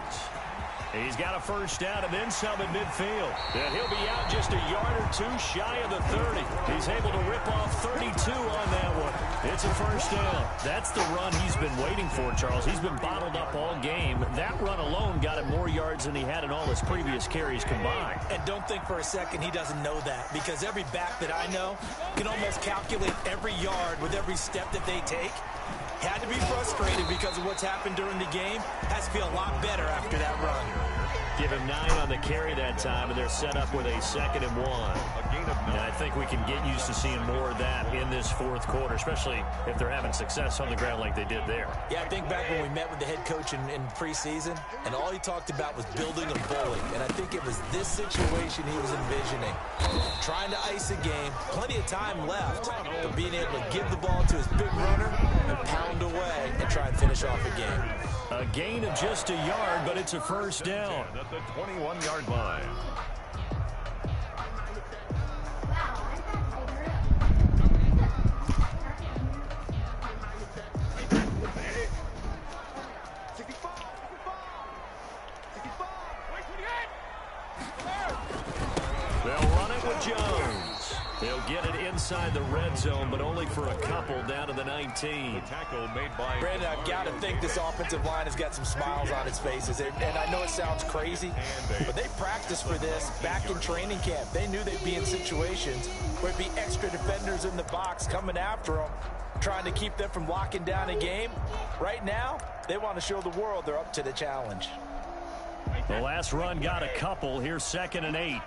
[SPEAKER 2] He's got a 1st down and then some at midfield. And he'll be out just a yard or 2 shy of the 30. He's able to rip off 32 on that one. It's a 1st down. That's the run he's been waiting for, Charles. He's been bottled up all game. That run alone got him more yards than he had in all his previous carries combined.
[SPEAKER 4] And don't think for a second he doesn't know that, because every back that I know can almost calculate every yard with every step that they take. Had to be frustrated because of what's happened during the game. Has to feel a lot better after that run.
[SPEAKER 2] Give him 9 on the carry that time, and they're set up with a 2nd and 1. And I think we can get used to seeing more of that in this 4th quarter, especially if they're having success on the ground like they did there.
[SPEAKER 4] Yeah, I think back when we met with the head coach in preseason, and all he talked about was building a bully. And I think it was this situation he was envisioning. Trying to ice a game, plenty of time left, but being able to give the ball to his big runner and pound away and try and finish off a game.
[SPEAKER 2] A gain of just a yard, but it's a 1st down.
[SPEAKER 3] At the 21-yard line.
[SPEAKER 2] with Jones. They'll get it inside the red zone, but only for a couple down to the 19.
[SPEAKER 3] The tackle made by
[SPEAKER 4] Brandon, I've got to think this offensive line has got some smiles on its faces. And I know it sounds crazy, but they practiced for this back in training camp. They knew they'd be in situations where it'd be extra defenders in the box coming after them, trying to keep them from locking down a game. Right now, they want to show the world they're up to the challenge.
[SPEAKER 2] The last run got a couple. Here's 2nd and 8.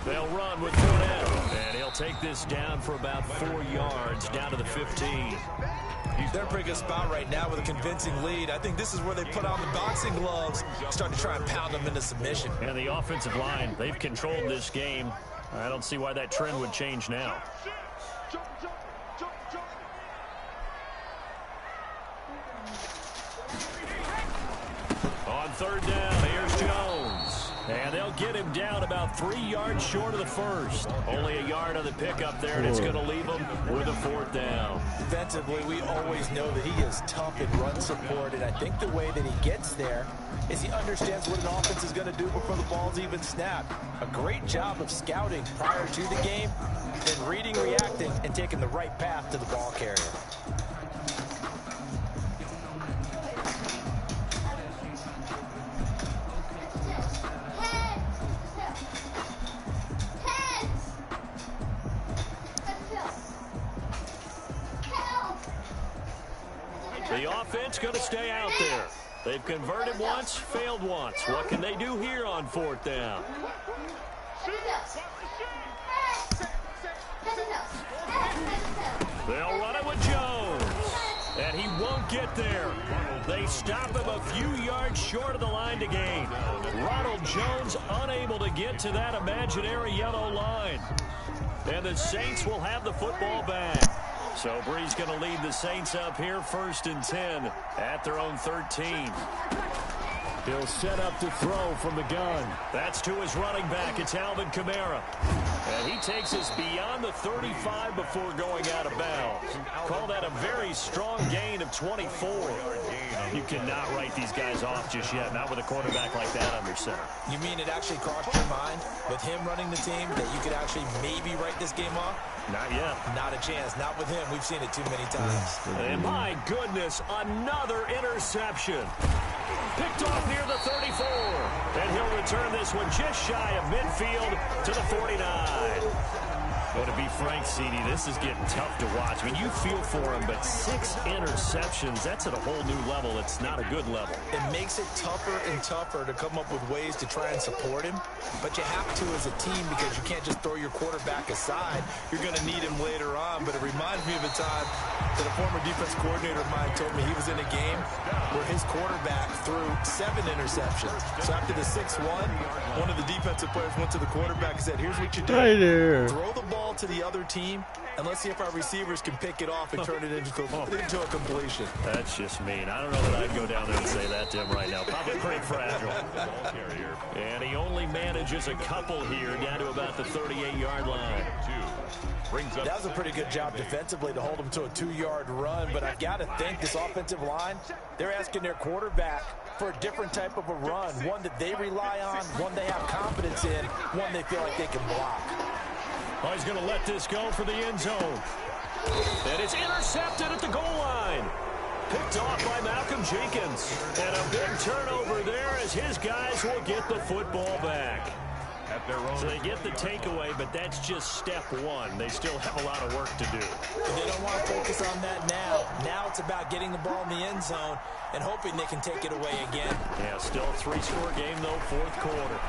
[SPEAKER 2] They'll run with Fournette, and he'll take this down for about 4 yards, down to the 15.
[SPEAKER 4] They're in a pretty good spot right now with a convincing lead. I think this is where they put on the boxing gloves, start to try and pound them into submission.
[SPEAKER 2] And the offensive line, they've controlled this game. I don't see why that trend would change now. On 3rd down, here's Jones. And they'll get him down about 3 yards short of the first. Only a yard on the pickup there, and it's going to leave him with a 4th down.
[SPEAKER 4] Defensively, we always know that he is tough in run support, and I think the way that he gets there is he understands what an offense is going to do before the ball's even snapped. A great job of scouting prior to the game, then reading, reacting, and taking the right path to the ball carrier.
[SPEAKER 2] The offense going to stay out there. They've converted once, failed once. What can they do here on 4th down? They'll run it with Jones. And he won't get there. They stop him a few yards short of the line to gain. Ronald Jones unable to get to that imaginary yellow line. And the Saints will have the football back. So Bree's going to lead the Saints up here 1st and 10 at their own 13. He'll set up to throw from the gun. That's to his running back. It's Alvin Kamara. And he takes us beyond the 35 before going out of bounds. Call that a very strong gain of 24. You cannot write these guys off just yet, not with a quarterback like that under center.
[SPEAKER 4] You mean it actually crossed your mind with him running the team that you could actually maybe write this game off?
[SPEAKER 2] Not yet.
[SPEAKER 4] Not a chance. Not with him. We've seen it too many times.
[SPEAKER 2] And my goodness, another interception. Picked off near the 34. And he'll return this one just shy of midfield to the 49. Well, to be frank, CD, this is getting tough to watch. I mean, you feel for him, but 6 interceptions, that's at a whole new level. It's not a good level.
[SPEAKER 4] It makes it tougher and tougher to come up with ways to try and support him. But you have to as a team because you can't just throw your quarterback aside. You're going to need him later on. But it reminds me of a time that a former defense coordinator of mine told me he was in a game where his quarterback threw 7 interceptions. So after the 6-1, one of the defensive players went to the quarterback and said, here's what you do.
[SPEAKER 1] Right there.
[SPEAKER 4] Throw the ball to the other team, and let's see if our receivers can pick it off and turn it into a completion.
[SPEAKER 2] That's just mean. I don't know that I'd go down there and say that to him right now. Probably pretty fragile. And he only manages a couple here down to about the 38-yard line.
[SPEAKER 4] That was a pretty good job defensively to hold him to a 2-yard run, but I've got to think this offensive line, they're asking their quarterback for a different type of a run, one that they rely on, one they have confidence in, one they feel like they can block.
[SPEAKER 2] Oh, he's going to let this go for the end zone. And it's intercepted at the goal line. Picked off by Malcolm Jenkins. And a big turnover there as his guys will get the football back. So they get the takeaway, but that's just step one. They still have a lot of work to do.
[SPEAKER 4] And they don't want to focus on that now. Now it's about getting the ball in the end zone and hoping they can take it away again.
[SPEAKER 2] Yeah, still a 3-score game, though, 4th quarter.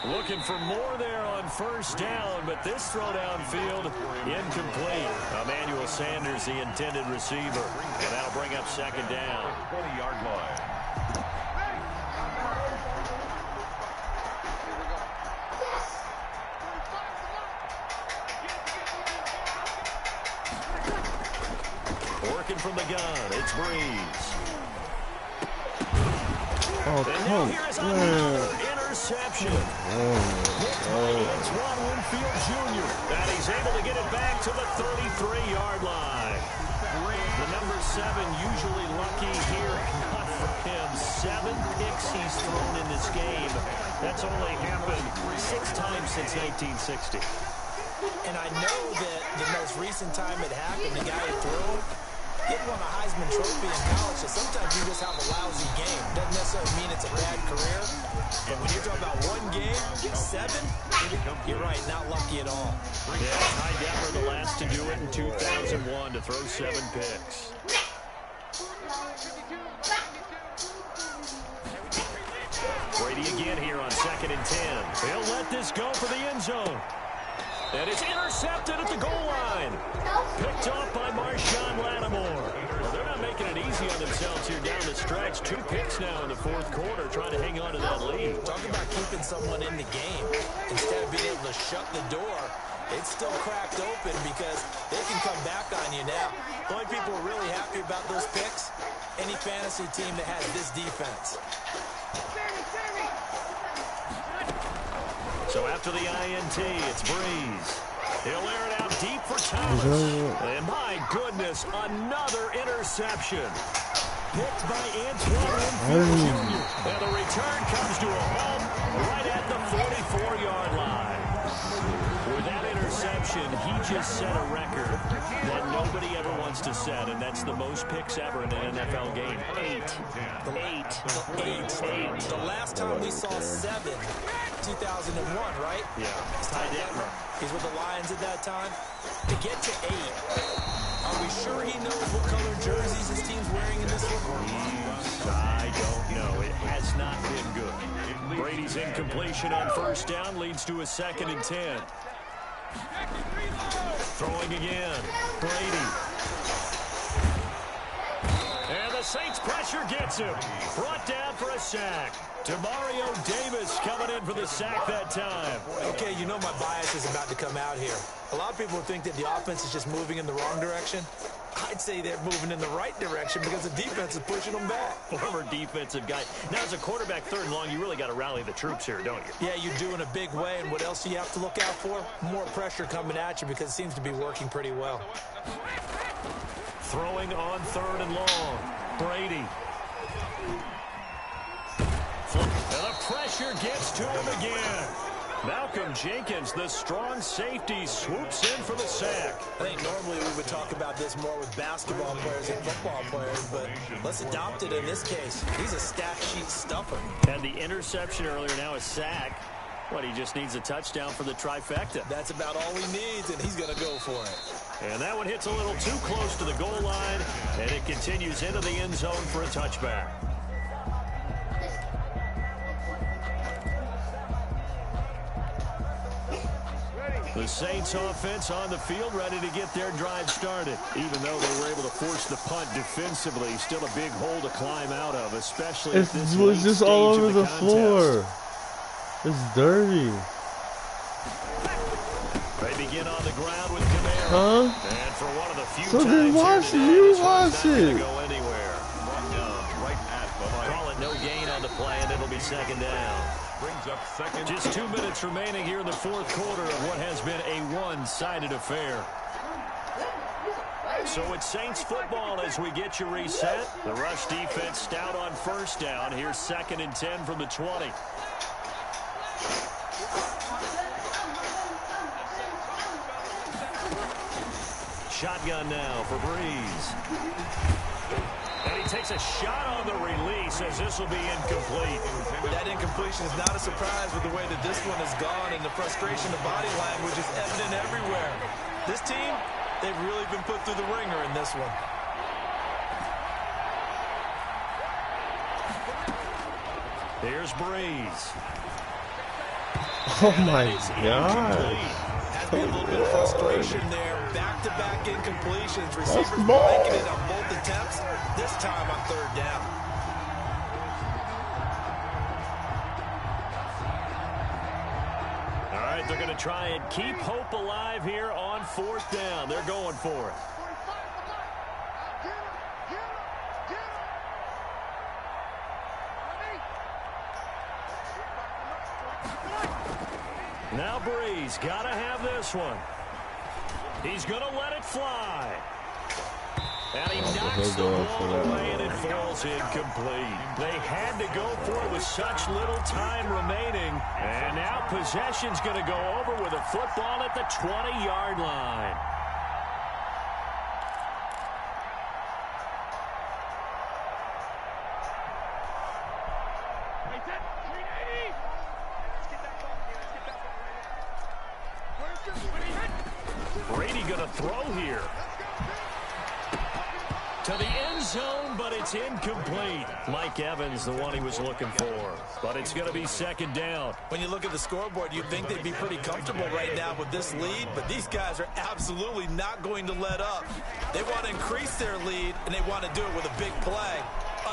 [SPEAKER 2] Looking for more there on 1st down, but this throw downfield incomplete. Emmanuel Sanders, the intended receiver, and that'll bring up 2nd down.
[SPEAKER 3] 20-yard line.
[SPEAKER 2] Working from the gun, it's Breeze.
[SPEAKER 1] Oh, come on.
[SPEAKER 2] interception. Picked by Antoine Winfield Jr. And he's able to get it back to the 33-yard line. The number 7 usually lucky here. Not for him. 7 picks he's thrown in this game. That's only happened 6 times since 1960.
[SPEAKER 4] And I know that the most recent time it happened, the guy who threw him, he won a Heisman Trophy in college, so sometimes you just have a lousy game. Doesn't necessarily mean it's a bad career. But when you're talking about one game, 7, you're right, not lucky at all.
[SPEAKER 2] Yeah, Ty Detmer the last to do it in 2001 to throw 7 picks. Brady again here on 2nd and 10. He'll let this go for the end zone. And it's intercepted at the goal line. Picked off by Marshawn Lattimore. Well, they're not making it easy on themselves here down the stretch. 2 picks now in the 4th quarter, trying to hang on to that lead.
[SPEAKER 4] Talk about keeping someone in the game. Instead of being able to shut the door, it's still cracked open because they can come back on you now. The only people who are really happy about those picks, any fantasy team that has this defense.
[SPEAKER 2] So after the INT, it's Breeze. He'll air it out deep for Thomas. And my goodness, another interception. Picked by Antoine Winfield Jr. And the return comes to a home right at the 44-yard line. With that interception, he just set a record that nobody ever wants to set, and that's the most picks ever in an NFL game. 8.
[SPEAKER 4] The last time we saw 7, 2001, right?
[SPEAKER 2] Yeah.
[SPEAKER 4] Ty Detmer. He's with the Lions at that time. To get to 8, are we sure he knows what color jerseys his team's wearing in this one?
[SPEAKER 2] I don't know. It has not been good. Brady's incompletion on 1st down leads to a 2nd and 10. Throwing again. Brady. And the Saints pressure gets him. Brought down for a sack. Demario Davis coming in for the sack that time.
[SPEAKER 4] Okay, you know my bias is about to come out here. A lot of people think that the offense is just moving in the wrong direction. I'd say they're moving in the right direction because the defense is pushing them back.
[SPEAKER 2] Former defensive guy. Now, as a quarterback 3rd and long, you really got to rally the troops here, don't you?
[SPEAKER 4] Yeah, you do in a big way. And what else do you have to look out for? More pressure coming at you because it seems to be working pretty well.
[SPEAKER 2] Throwing on 3rd and long. Brady. And the pressure gets to him again. Malcolm Jenkins, the strong safety, swoops in for the sack.
[SPEAKER 4] I think normally we would talk about this more with basketball players and football players, but let's adopt it in this case. He's a stat sheet stuffer.
[SPEAKER 2] And the interception earlier, now a sack. What, he just needs a touchdown for the trifecta.
[SPEAKER 4] That's about all he needs, and he's going to go for it.
[SPEAKER 2] And that one hits a little too close to the goal line, and it continues into the end zone for a touchback. The Saints offense on the field, ready to get their drive started. Even though they were able to force the punt defensively, still a big hole to climb out of, especially
[SPEAKER 1] It was just all over the floor. It's dirty.
[SPEAKER 2] They begin on the ground with Camaro.
[SPEAKER 1] Huh?
[SPEAKER 2] And for one of the few
[SPEAKER 1] So
[SPEAKER 2] times
[SPEAKER 1] then watch it. You watch it.
[SPEAKER 2] Go anywhere.
[SPEAKER 3] Right at the line.
[SPEAKER 2] Call it no gain on the play, and it'll be 2nd down.
[SPEAKER 3] Brings up 2nd.
[SPEAKER 2] Just 2 minutes remaining here in the 4th quarter of what has been a one-sided affair. So it's Saints football as we get you reset. The rush defense stout on 1st down. Here's 2nd and 10 from the 20. Shotgun now for Breeze. And he takes a shot on the release as this will be incomplete.
[SPEAKER 4] That incompletion is not a surprise with the way that this one has gone, and the frustration of body language is evident everywhere. This team, they've really been put through the ringer in this one.
[SPEAKER 2] Here's Breeze.
[SPEAKER 1] Oh my God.
[SPEAKER 4] Has been a little bit of frustration there. Back-to-back incompletions. Receivers blanking it on both attempts. This time on 3rd down.
[SPEAKER 2] All right, they're going to try and keep hope alive here on 4th down. They're going for it. Now Bree's got to have this one. He's going to let it fly. And he knocks the ball away, and it falls incomplete. They had to go for it with such little time remaining. And now possession's going to go over with a football at the 20-yard line. Brady going to throw here. To the end zone, but it's incomplete. Mike Evans, the one he was looking for. But it's going to be second down.
[SPEAKER 4] When you look at the scoreboard, you'd think they'd be pretty comfortable right now with this lead, but these guys are absolutely not going to let up. They want to increase their lead, and they want to do it with a big play.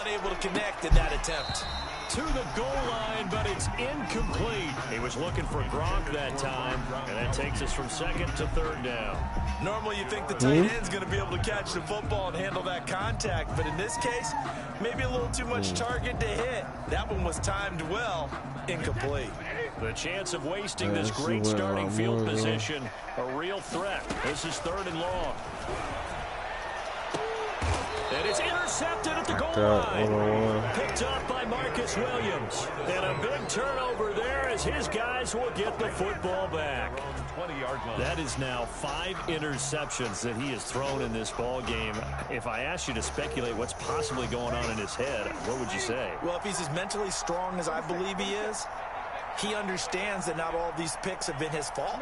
[SPEAKER 4] Unable to connect in that attempt.
[SPEAKER 2] To the goal line, but it's incomplete. He was looking for Gronk that time, and that takes us from second to third down.
[SPEAKER 4] Normally you think the tight end's going to be able to catch the football and handle that contact, but in this case, maybe a little too much target to hit. That one was timed well, incomplete.
[SPEAKER 2] The chance of wasting this great starting field position, a real threat. This is third and long. And it's intercepted at the goal line. Picked up by Marcus Williams. And a big turnover there as his guys will get the football back. That is now 5 interceptions that he has thrown in this ball game. If I asked you to speculate what's possibly going on in his head, what would you say?
[SPEAKER 4] Well, if he's as mentally strong as I believe he is, he understands that not all of these picks have been his fault.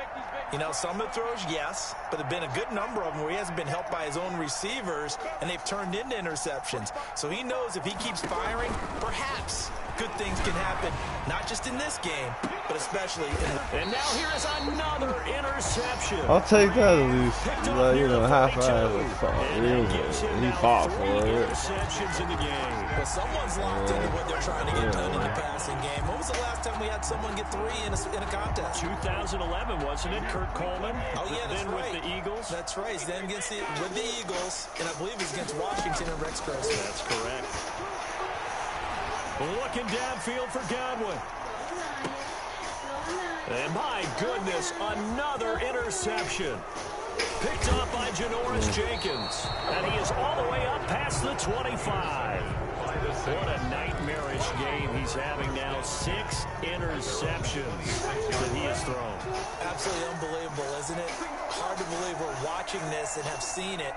[SPEAKER 4] You know, some of the throws, yes, but there have been a good number of them where he hasn't been helped by his own receivers, and they've turned into interceptions. So he knows if he keeps firing, perhaps good things can happen, not just in this game, but especially in the...
[SPEAKER 2] And now here is another interception.
[SPEAKER 1] I'll take that at least. Like, you know, half-ass. He fought for it.
[SPEAKER 2] Interceptions in the game.
[SPEAKER 4] Well, someone's locked into what they're trying to get done in the passing game. When was the last time we had someone get 3 in a contest?
[SPEAKER 2] 2011, wasn't it? Kurt Coleman.
[SPEAKER 4] Oh, yeah, that's
[SPEAKER 2] then
[SPEAKER 4] right.
[SPEAKER 2] With the Eagles.
[SPEAKER 4] That's right. He's then with the Eagles, and I believe he's against Washington and Rex Grossman.
[SPEAKER 2] That's correct. Looking downfield for Godwin. And my goodness, another interception. Picked up by Janoris Jenkins. And he is all the way up past the 25. What a nightmarish game he's having now. 6 interceptions that he has thrown.
[SPEAKER 4] Absolutely unbelievable, isn't it? Hard to believe we're watching this and have seen it.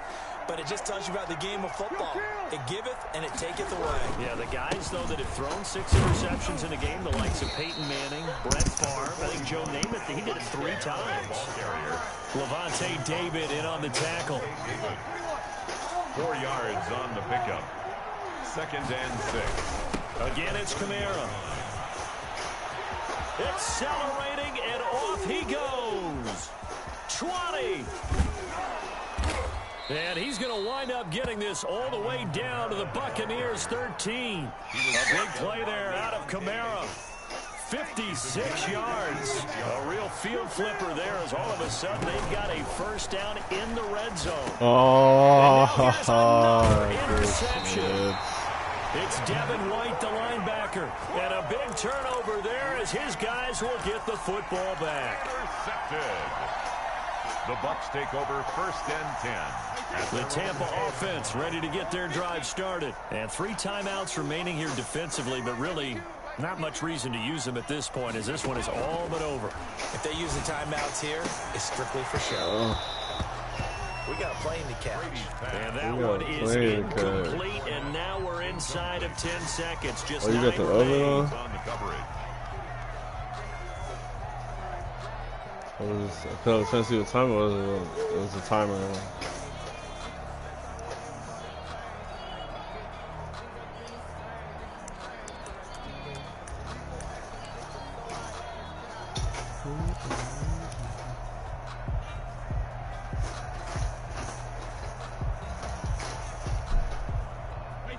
[SPEAKER 4] But it just tells you about the game of football. It giveth and it taketh away.
[SPEAKER 2] Yeah, the guys, though, that have thrown 6 interceptions in a game, the likes of Peyton Manning, Brett Favre, I think Joe Namath, he did it 3 times. Levante David in on the tackle.
[SPEAKER 3] 4 yards on the pickup. 2nd and 6.
[SPEAKER 2] Again, it's Kamara. Accelerating, and off he goes. 20. And he's going to wind up getting this all the way down to the Buccaneers 13. A big play there out of Kamara. 56 yards. A real field flipper there as all of a sudden they've got a first down in the red zone.
[SPEAKER 1] Oh,
[SPEAKER 2] interception. It's Devin White, the linebacker. And a big turnover there as his guys will get the football back.
[SPEAKER 3] Intercepted. The Bucs take over 1st and 10.
[SPEAKER 2] The Tampa offense ready to get their drive started. And 3 timeouts remaining here defensively, but really not much reason to use them at this point as this one is all but over.
[SPEAKER 4] If they use the timeouts here, it's strictly for show. We got a plane to catch.
[SPEAKER 2] And that one is incomplete, and now we're inside of 10 seconds. Just
[SPEAKER 1] you got the oven on?
[SPEAKER 3] The coverage.
[SPEAKER 1] I was trying to see what time it was. It was a timer.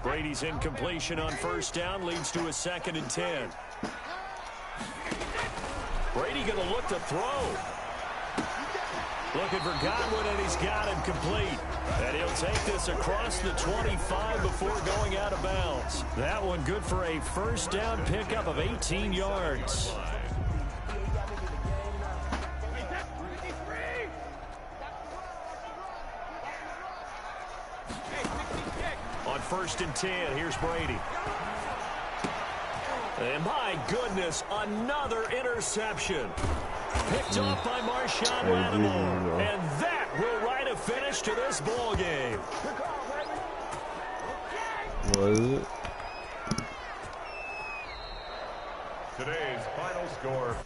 [SPEAKER 2] Brady's incompletion on first down leads to a 2nd and 10. Brady going to look to throw. Looking for Godwin, and he's got him complete. And he'll take this across the 25 before going out of bounds. That one good for a first down pickup of 18 yards. 1st and 10. Here's Brady. And my goodness, another interception. Picked off by Marshawn Lattimore. And that will write a finish to this ball game.
[SPEAKER 1] What is it?
[SPEAKER 3] Today's final score.